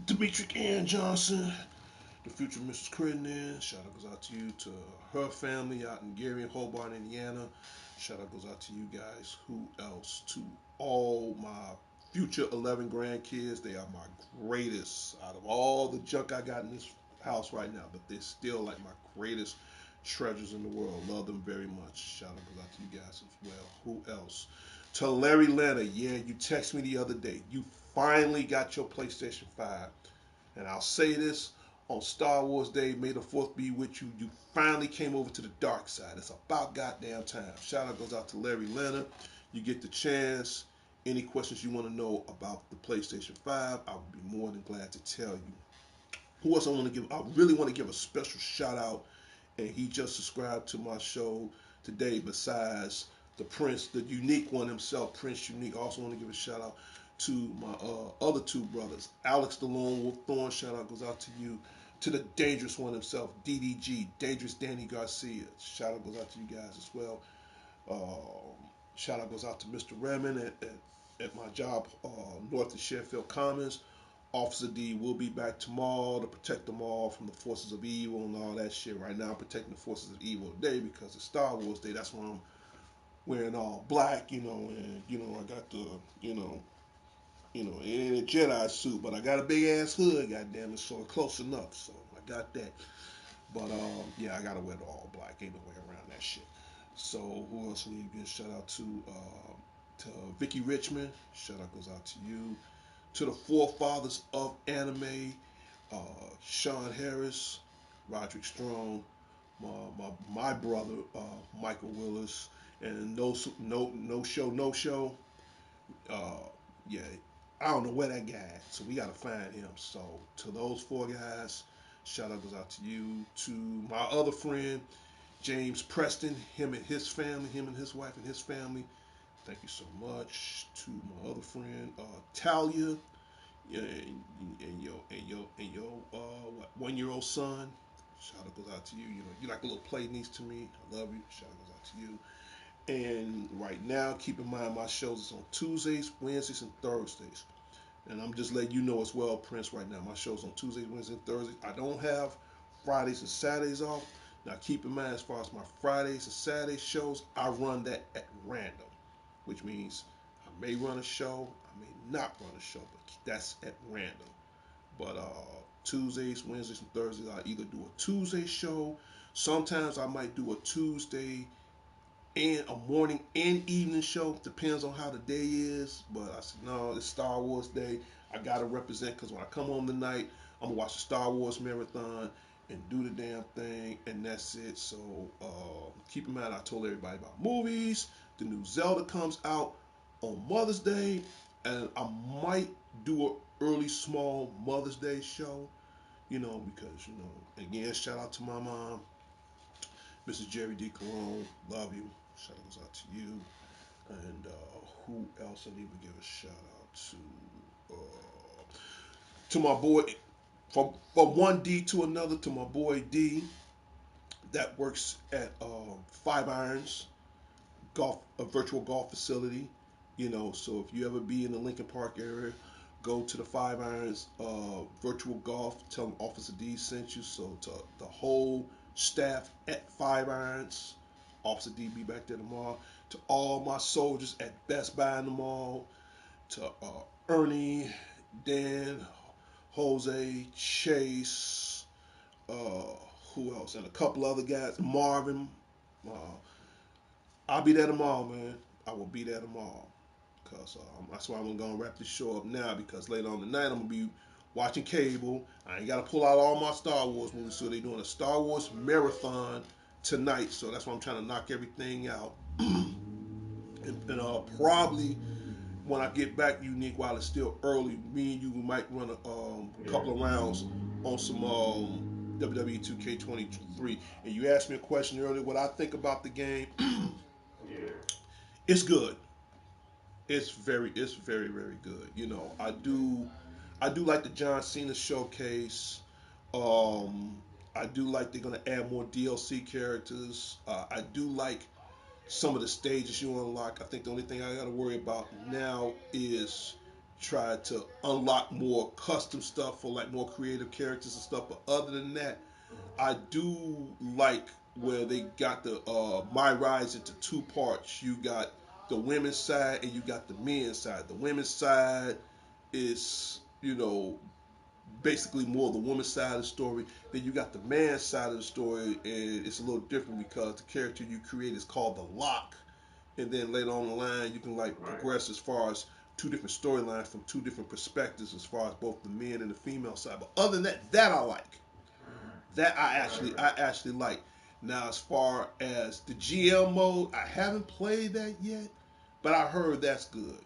Demetric Ann Johnson, the future Mrs. Crittenden. Shout out goes out to you, to her family out in Gary and Hobart, Indiana. Shout out goes out to you guys. Who else? To all my future 11 grandkids. They are my greatest out of all the junk I got in this house right now, but they're still like my greatest treasures in the world. Love them very much. Shout out goes out to you guys as well. Who else? To Larry Leonard. Yeah, you texted me the other day. You finally got your PlayStation 5. And I'll say this on Star Wars Day, may the fourth be with you. You finally came over to the dark side. It's about goddamn time. Shout out goes out to Larry Leonard. You get the chance. Any questions you want to know about the PlayStation 5, I would be more than glad to tell you. Who else I want to give? I really want to give a special shout out, and he just subscribed to my show today. Besides the Prince, the unique one himself, Prince Unique. I also want to give a shout out to my other two brothers, Alex the Lone Wolf Thorne. Shout out goes out to you. To the dangerous one himself, DDG, Dangerous Danny Garcia. Shout out goes out to you guys as well. Shout out goes out to Mr. Redmond at my job north of Sheffield Commons. Officer D will be back tomorrow to protect them all from the forces of evil and all that shit. Right now, I'm protecting the forces of evil today because it's Star Wars Day. That's why I'm wearing all black, and I got the, it ain't a Jedi suit, but I got a big ass hood. Goddamn it, so close enough. So I got that. But yeah, I gotta wear the all black. Ain't no way around that shit. So who else we need to give a shout out to? To Vicky Richmond. Shout out goes out to you. To the forefathers of anime, Sean Harris, Roderick Strong, my brother Michael Willis, and no show. Uh, yeah, I don't know where that guy at, so we gotta find him. So to those four guys, shout out goes out to you. To my other friend James Preston, him and his wife and his family. Thank you so much. To my other friend Talia, yeah, and your 1 year old son. Shout out goes out to you. You like a little play niece to me. I love you. Shout out goes out to you. And right now, keep in mind my shows is on Tuesdays, Wednesdays, and Thursdays. And I'm just letting you know as well, Prince. Right now, my show's on Tuesdays, Wednesdays, and Thursdays. I don't have Fridays and Saturdays off. Now, keep in mind, as far as my Fridays and Saturday shows, I run that at random, which means I may run a show, I may not run a show, but that's at random. But Tuesdays, Wednesdays, and Thursdays, I either do a Tuesday show. Sometimes I might do a Tuesday and a morning and evening show. Depends on how the day is. But I said, no, it's Star Wars Day. I got to represent because when I come home tonight, I'm going to watch the Star Wars marathon and do the damn thing. And that's it. So keep in mind, I told everybody about movies. The new Zelda comes out on Mother's Day. And I might do an early, small Mother's Day show. Because, again, shout out to my mom, Mrs. Jerry D. Colon. Love you. Shout out out to you. And who else I need to give a shout out to? To my boy, from one D to another, to my boy D that works at Five Irons golf, a virtual golf facility. So if you ever be in the Lincoln Park area, go to the Five Irons virtual golf. Tell them Officer D sent you. So to the whole staff at Five Irons, Officer D be back there tomorrow. To all my soldiers at Best Buy in the mall, to Ernie, Dan, Jose, Chase, uh, who else, and a couple other guys, Marvin. Uh, I'll be there tomorrow, man. I will be there tomorrow. Cause that's why I'm gonna wrap this show up now. Because later on tonight I'm gonna be watching cable. I ain't gotta pull out all my Star Wars movies. So they're doing a Star Wars marathon tonight. So that's why I'm trying to knock everything out. And probably when I get back, Unique, while it's still early, me and you might run a Yeah. couple of rounds on some WWE 2K23. And you asked me a question earlier, what I think about the game. Yeah. It's good. It's very, very good. I do like the John Cena showcase. Um, I do like they're gonna add more DLC characters. I do like some of the stages you unlock. I think the only thing I got to worry about now is tried to unlock more custom stuff for like more creative characters and stuff. But other than that, I do like where they got the My Rise into two parts. You got the women's side and you got the men's side. The women's side is, basically more the woman's side of the story. Then you got the man's side of the story, and it's a little different because the character you create is called the Lock. And then later on the line, you can like Right. progress as far as two different storylines from two different perspectives as far as both the men and the female side. But other than that, that I like. That I actually like. Now, as far as the GL mode, I haven't played that yet, but I heard that's good.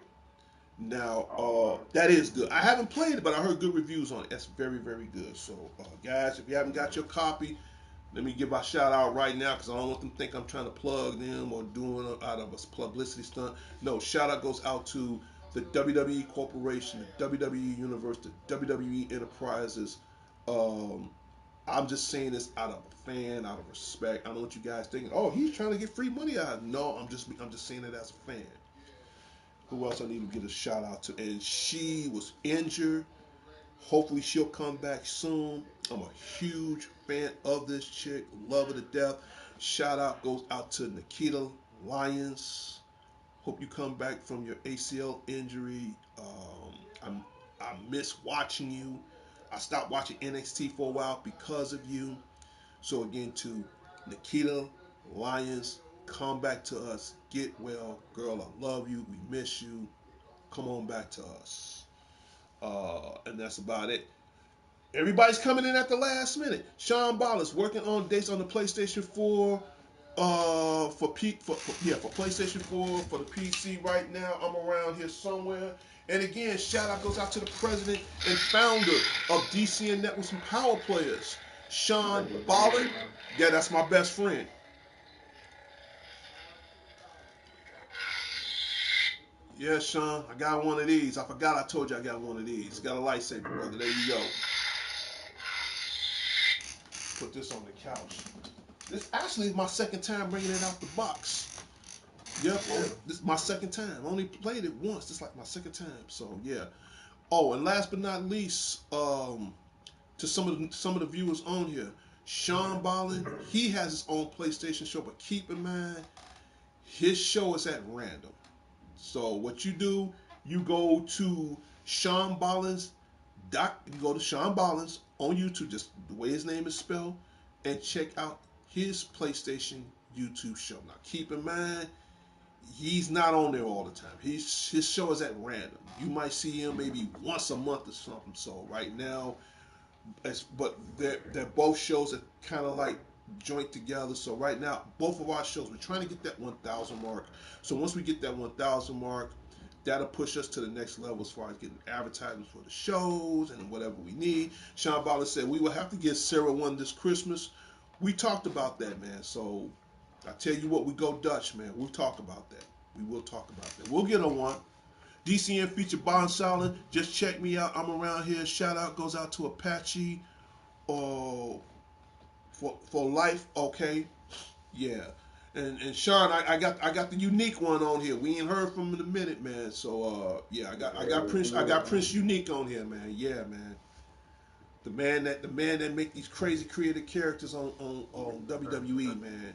Now, that is good. I haven't played it, but I heard good reviews on it. That's very, very good. So, guys, if you haven't got your copy, let me give my shout out right now because I don't want them to think I'm trying to plug them or doing it out of a publicity stunt. No, shout out goes out to the WWE Corporation, the WWE Universe, the WWE Enterprises. Um, I'm just saying this out of a fan, out of respect. I don't want you guys thinking, oh, he's trying to get free money out of it. No, I'm just saying it as a fan. Who else I need to get a shout out to? And she was injured. Hopefully she'll come back soon. I'm a huge fan of this chick. Love her to death. Shout out goes out to Nikita Lyons. Hope you come back from your ACL injury. I miss watching you. I stopped watching NXT for a while because of you. So again, to Nikita Lyons, come back to us. Get well, girl. I love you. We miss you. Come on back to us. And that's about it. Everybody's coming in at the last minute. Sean Ballas working on dates on the PlayStation 4. For PlayStation 4 for the PC right now. I'm around here somewhere. And again, shout out goes out to the president and founder of DCN Networks and Power Players, Sean Ballin. Yeah, that's my best friend. Yeah, Sean, I got one of these. I forgot I told you I got one of these. Got a lightsaber, brother. There you go. Put this on the couch. This actually is my second time bringing it out the box. Yep, this is my second time. I only played it once. This is like my second time. So yeah. Oh, and last but not least, to some of the viewers on here, Sean Ballin, he has his own PlayStation show, but keep in mind his show is at random. So what you do, you go to Sean Ballins you go to Sean Ballins on YouTube, just the way his name is spelled, and check out his PlayStation YouTube show. Now keep in mind, he's not on there all the time. His show is at random. You might see him maybe once a month or something. So right now, but they're both shows that kind of like joint together. So right now, both of our shows, we're trying to get that 1,000 mark. So once we get that 1,000 mark, that'll push us to the next level as far as getting advertisements for the shows and whatever we need. Sean Ballard said we will have to get Sarah one this Christmas. We talked about that, man. So I tell you what, we go Dutch, man. We'll talk about that. We will talk about that. We'll get on one. DCN feature Bond Solid. Just check me out. I'm around here. Shout out goes out to Apache. Uh, for life. Okay. Yeah. And Sean, I got the unique one on here. We ain't heard from him in a minute, man. So yeah, I got Prince Unique on here, man. Yeah, man. The man that make these crazy creative characters on WWE, man.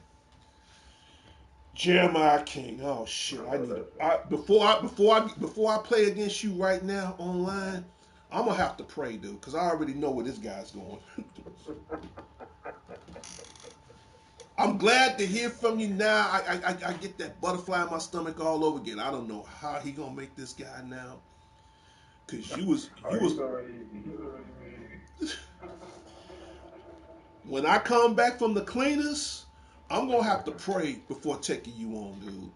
Jeremiah King. Oh shit! I need to. Before I play against you right now online, I'm gonna have to pray, dude, because I already know where this guy's going. I'm glad to hear from you now. I get that butterfly in my stomach all over again. I don't know how he gonna make this guy now, cause you was when I come back from the cleaners, I'm gonna have to pray before taking you on, dude.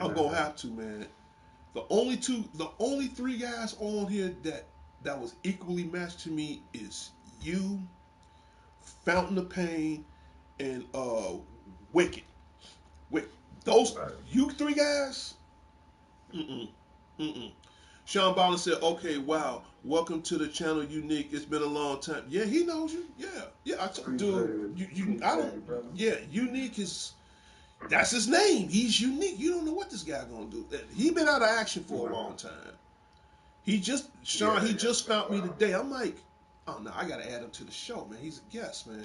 I'm gonna have to, man. The only three guys on here that was equally matched to me is you, Fountain of Pain, and Wicked. Wicked. Those right. you three guys. Mm-mm. Mm-mm. Sean Ballin said, "Okay, wow, welcome to the channel, Unique. It's been a long time. Yeah, he knows you. Yeah, yeah. Dude, I don't. Yeah, Unique is that's his name. He's unique. You don't know what this guy gonna do. He been out of action for a long time. He just Sean. Yeah, He yeah. just found me Wow. today. I'm like, oh no, I gotta add him to the show, man. He's a guest, man.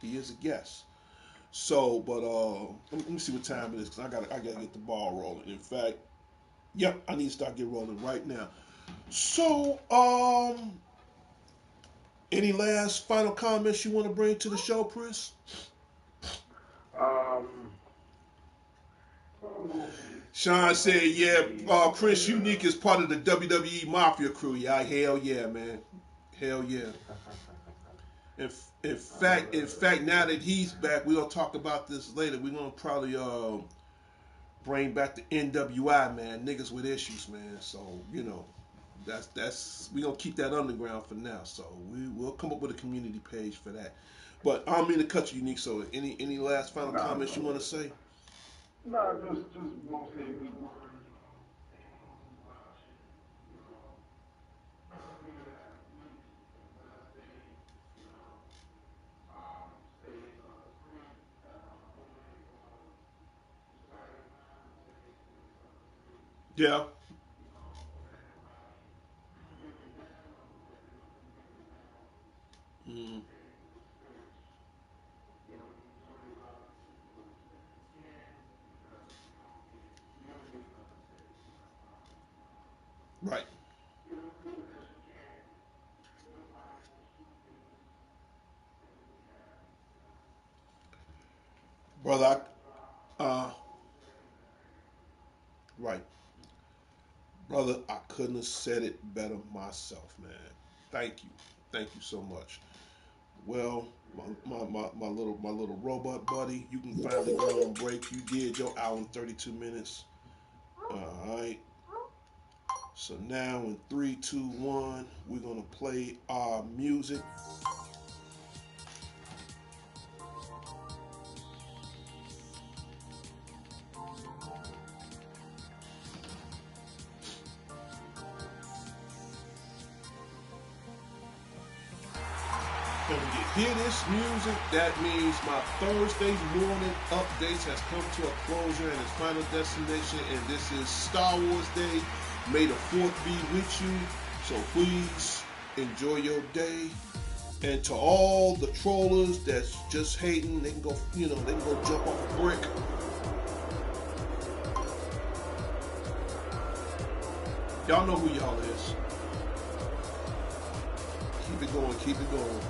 He is a guest. So, but let me see what time it is because I gotta get the ball rolling. In fact, yep, I need to start get rolling right now. So, any last final comments you want to bring to the show, Chris? Um, Sean said, "Yeah, the Prince Unique is part of the WWE Mafia crew. Yeah, hell yeah, man, hell yeah." In, I know in that. fact, now that he's back, we're gonna talk about this later. We're gonna probably bring back the NWI, man, niggas with issues, man. So that's we gonna keep that underground for now. So we'll come up with a community page for that. But I don't mean to cut you, Unique. So any last final Nah, comments you want to say? nah, just mostly. Yeah. Mm, right, brother. Right, brother. I couldn't have said it better myself, man. Thank you so much. Well, my little robot buddy, you can finally go on break. You did your hour and 32 minutes. All right. So now in three, two, one, we're gonna play our music. And when you hear this music, that means my Thursday morning updates has come to a closure and its final destination. And this is Star Wars Day. May the Fourth be with you. So please enjoy your day. And to all the trollers that's just hating, they can go, they can go jump off a brick. Y'all know who y'all is. Keep it going, keep it going.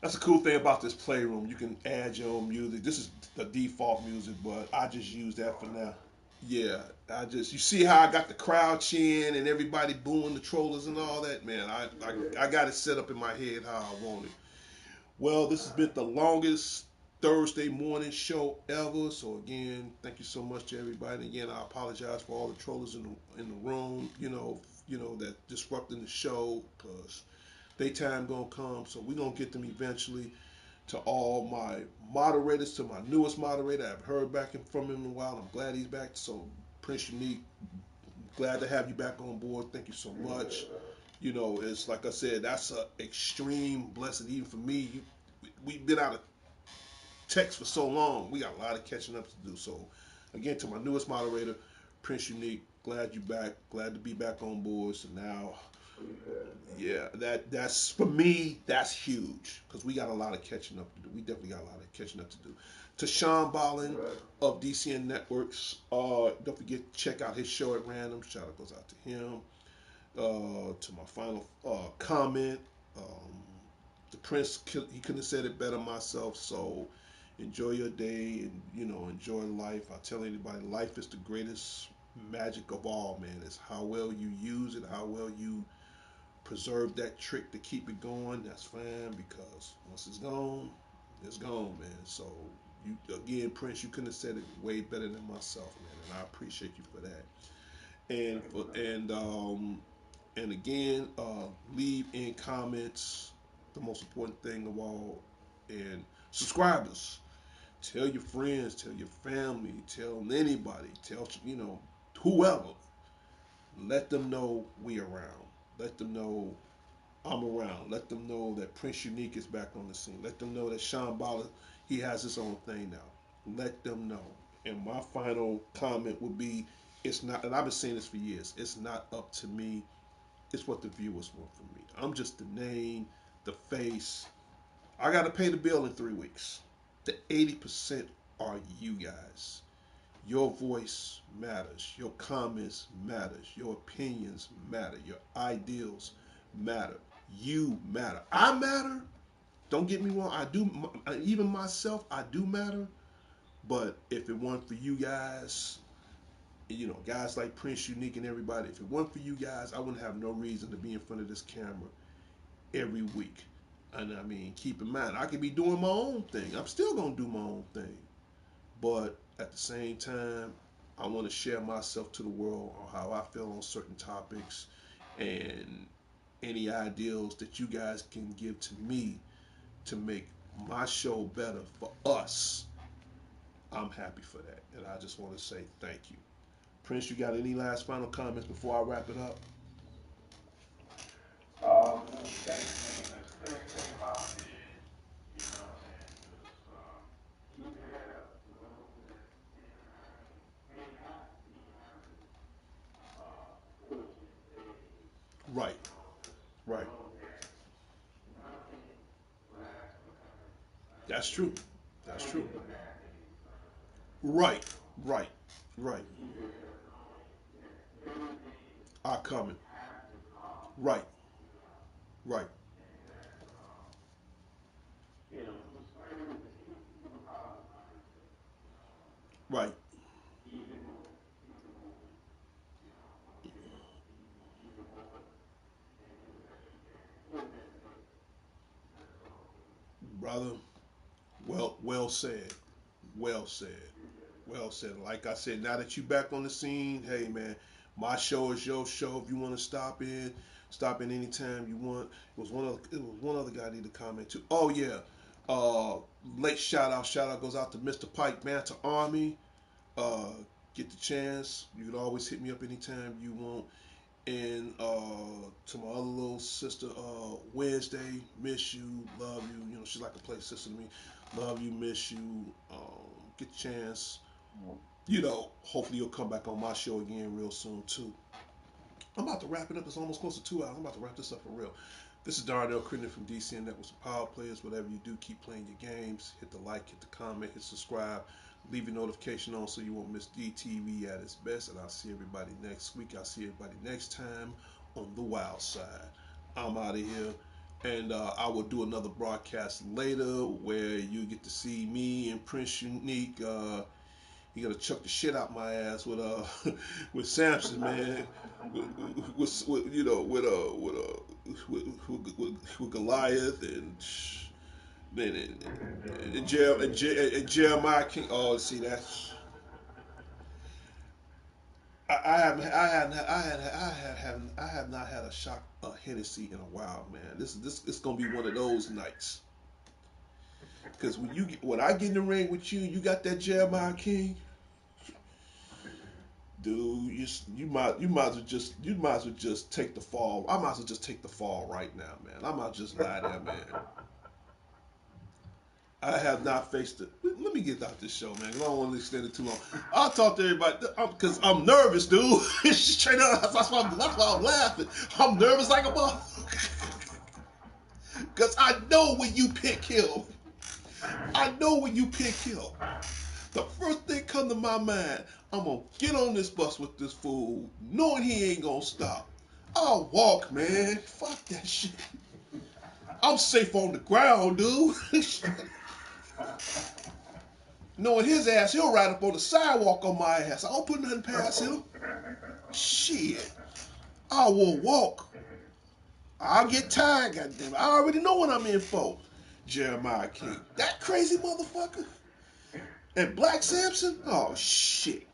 That's the cool thing about this playroom. You can add your own music. This is the default music, but I just use that for now. Yeah, you see how I got the crowd cheering and everybody booing the trollers and all that, man. I got it set up in my head how I want it. Well, this has been the longest Thursday morning show ever. So again, thank you so much to everybody. And again, I apologize for all the trollers in the room. That disrupting the show because daytime gonna come. So we gonna get them eventually. To all my moderators, to my newest moderator, I've heard back from him in a while. I'm glad he's back. So Prince Unique, glad to have you back on board. Thank you so much. It's like I said, that's an extreme blessing even for me. We've been out of text for so long. We got a lot of catching up to do. So, again, to my newest moderator, Prince Unique, glad you back. Glad to be back on board. So now, yeah, that's for me. That's huge because we got a lot of catching up to do. We definitely got a lot of catching up to do. To Sean Ballin of DCN Networks, don't forget to check out his show at Random. Shout out goes out to him. To my final comment, um, the Prince, he couldn't have said it better myself. So enjoy your day and enjoy life. I tell anybody, life is the greatest magic of all, man. It's how well you use it, how well you preserve that trick to keep it going. That's fine because once it's gone, man. So you again, Prince, you couldn't have said it way better than myself, man, and I appreciate you for that. And for and again, leave in comments. The most important thing of all, and subscribers. Tell your friends, tell your family, tell anybody, tell whoever. Let them know we around. Let them know I'm around. Let them know that Prince Unique is back on the scene. Let them know that Sean Balla, he has his own thing now. let them know. And my final comment would be, it's not, and I've been saying this for years, it's not up to me, it's what the viewers want from me. I'm just the name, the face. I got to pay the bill in 3 weeks. The 80% are you guys. Your voice matters. Your comments matters. Your opinions matter. Your ideals matter. You matter. I matter. Don't get me wrong. I do. Even myself, I do matter. But if it weren't for you guys, guys like Prince Unique and everybody, if it weren't for you guys, I wouldn't have no reason to be in front of this camera every week. And I mean, keep in mind, I could be doing my own thing. I'm still gonna do my own thing. But at the same time, I want to share myself to the world on how I feel on certain topics and any ideals that you guys can give to me to make my show better for us. I'm happy for that. And I just want to say thank you. Prince, you got any last final comments before I wrap it up? That's the thing about it. You know what I'm saying? Just keep your head up. Right, right. That's true. That's true. Right, right, right. Are coming. Right, right, right. Brother, well said. Well said. Well said. Like I said, now that you back on the scene, hey man, my show is your show. If you want to stop in anytime you want. It was one other guy I need to comment to. Oh yeah. Uh Late shout out goes out to Mr. Pike Manta Army. Uh get the chance. You can always hit me up anytime you want. And to my other little sister, Wednesday, miss you, love you. She's like a play sister to me. Love you, miss you. Get the chance. Hopefully you'll come back on my show again real soon too. I'm about to wrap it up. It's almost close to 2 hours. I'm about to wrap this up for real. This is Darnell Crittenden from DC, and that was the Power Players. Whatever you do, keep playing your games. Hit the like, hit the comment, hit subscribe. Leave your notification on so you won't miss DTV at its best. And I'll see everybody next week. I'll see everybody next time on the Wild Side. I'm out of here. And I will do another broadcast later where you get to see me and Prince Unique. He gonna chuck the shit out my ass with with Samson, man, with with Goliath and Jeremiah King. Oh, see that's. I have not had a shot of Hennessy in a while, man. This it's gonna be one of those nights. Cause when I get in the ring with you, you got that Jeremiah King. Dude, you might as well just take the fall. I might as well just take the fall right now, man. I might just lie there, man. I have not faced it. Let me get out this show, man. 'Cause I don't want to extend it too long. I'll talk to everybody because I'm nervous, dude. Straight up, that's why I'm laughing. I'm nervous like a motherfucker. Because I know when you pick him. I know when you pick him. The first thing come to my mind, I'm gonna get on this bus with this fool, knowing he ain't gonna stop. I'll walk, man. Fuck that shit. I'm safe on the ground, dude. Knowing his ass, he'll ride up on the sidewalk on my ass. I don't put nothing past him. Shit. I will walk. I'll get tired, goddamn. I already know what I'm in for. Jeremiah King. That crazy motherfucker. And Black Samson? Oh, shit.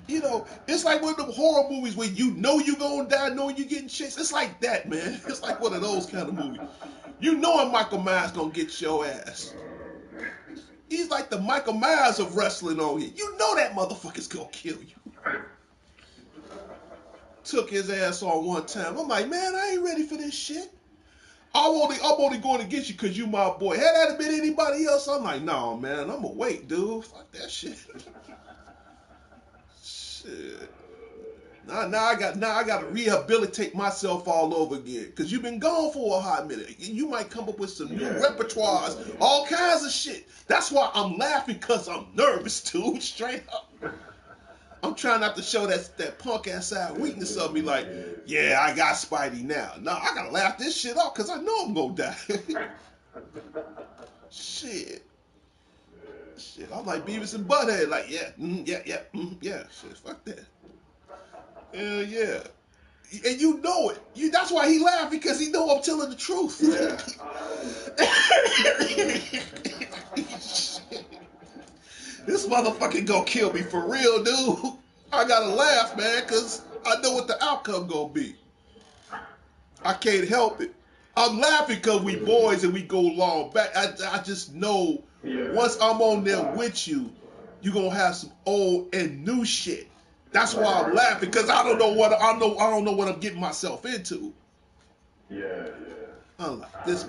It's like one of them horror movies where you know you gonna die, knowing you getting chased. It's like that, man. It's like one of those kind of movies. You knowing Michael Myers gonna get your ass. He's like the Michael Myers of wrestling on here. You know that motherfucker's gonna kill you. Took his ass on one time. I'm like, man, I ain't ready for this shit. I'm only going against you because you my boy. Had that been anybody else, I'm like, no, man, I'm gonna wait, dude. Fuck that shit. Shit. Now I got to rehabilitate myself all over again. Cause you've been gone for a hot minute. You might come up with some new repertoires, all kinds of shit. That's why I'm laughing, cause I'm nervous, dude. Straight up. I'm trying not to show that punk ass side weakness of me. Like, yeah, I got Spidey now. No, I gotta laugh this shit off, cause I know I'm gonna die. Shit. Shit. I'm like Beavis and Butthead. Like, yeah, yeah. Shit, fuck that. Hell yeah. And you know it. That's why he laughed, because he know I'm telling the truth. This motherfucker gonna kill me for real, dude. I gotta laugh, man, because I know what the outcome gonna be. I can't help it. I'm laughing because we boys and we go long back. I just know once I'm on there with you, you gonna have some old and new shit. That's why I'm laughing, because I don't know what I'm getting myself into. Yeah. I'm like, this.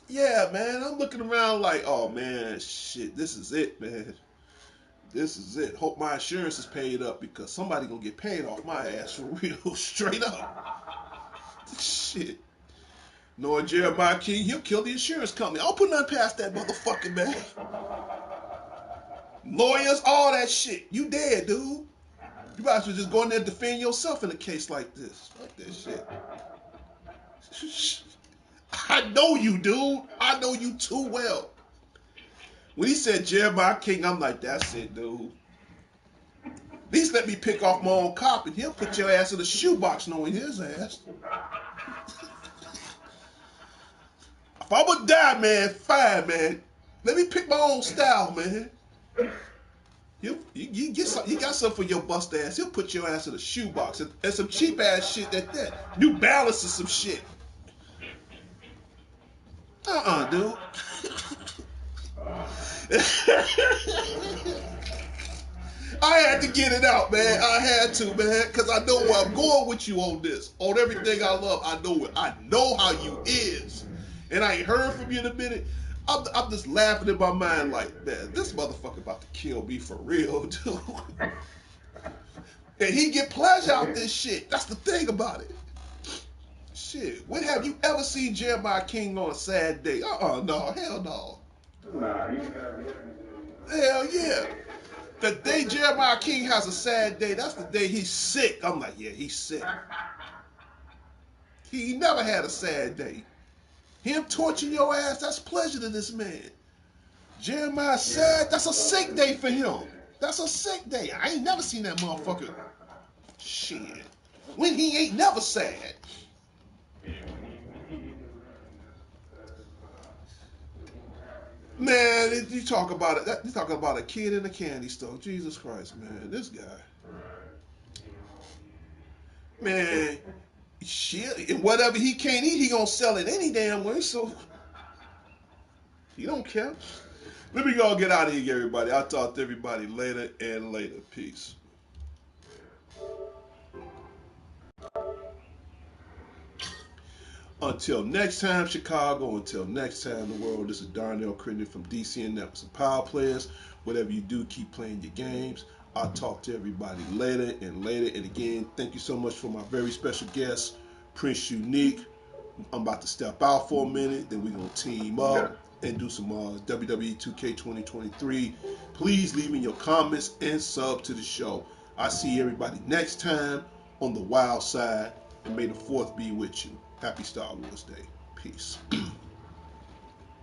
Yeah, man. I'm looking around like, oh man, shit, this is it, man. This is it. Hope my insurance is paid up, because somebody gonna get paid off my ass for real, straight up. Shit. Knowing Jeremiah King, he'll kill the insurance company. I don't put nothing past that motherfucker, man. Lawyers, all that shit. You dead, dude. You might as well just go in there and defend yourself in a case like this. Fuck that shit. I know you, dude. I know you too well. When he said Jeremiah King, I'm like, that's it, dude. At least let me pick off my own cop, and he'll put your ass in a shoebox knowing his ass. If I'm gonna die, man, fine, man. Let me pick my own style, man. You got something for your bust ass. He'll put your ass in a shoebox, and some cheap ass shit at that. New Balance or some shit. Dude. I had to get it out, man. I had to, man, because I know where I'm going with you on this. On everything I love, I know it. I know how you is. And I ain't heard from you in a minute. I'm just laughing in my mind like, man, this motherfucker about to kill me for real, dude. And he get pleasure out this shit. That's the thing about it. Shit. When have you ever seen Jeremiah King on a sad day? No. Hell no. Hell yeah. The day Jeremiah King has a sad day, that's the day he's sick. I'm like, yeah, he's sick. He never had a sad day. Him torturing your ass, that's pleasure to this man. Jeremiah sad, that's a sick day for him. That's a sick day. I ain't never seen that motherfucker. Shit. When he ain't never sad. Man, you talk about it. You talk about a kid in a candy store. Jesus Christ, man. This guy. Man, shit. And whatever he can't eat, he gonna sell it any damn way. So he don't care. Let me go get out of here, everybody. I'll talk to everybody later and later. Peace. Until next time, Chicago. Until next time, the world. This is Darnell Crittenden from DC and Networks and Power Players. Whatever you do, keep playing your games. I'll talk to everybody later and later. And again, thank you so much for my very special guest, Prince Unique. I'm about to step out for a minute. Then we're going to team up and do some WWE 2K 2023. Please leave me your comments and sub to the show. I'll see everybody next time on the wild side. And may the 4th be with you. Happy Star Wars Day. Peace.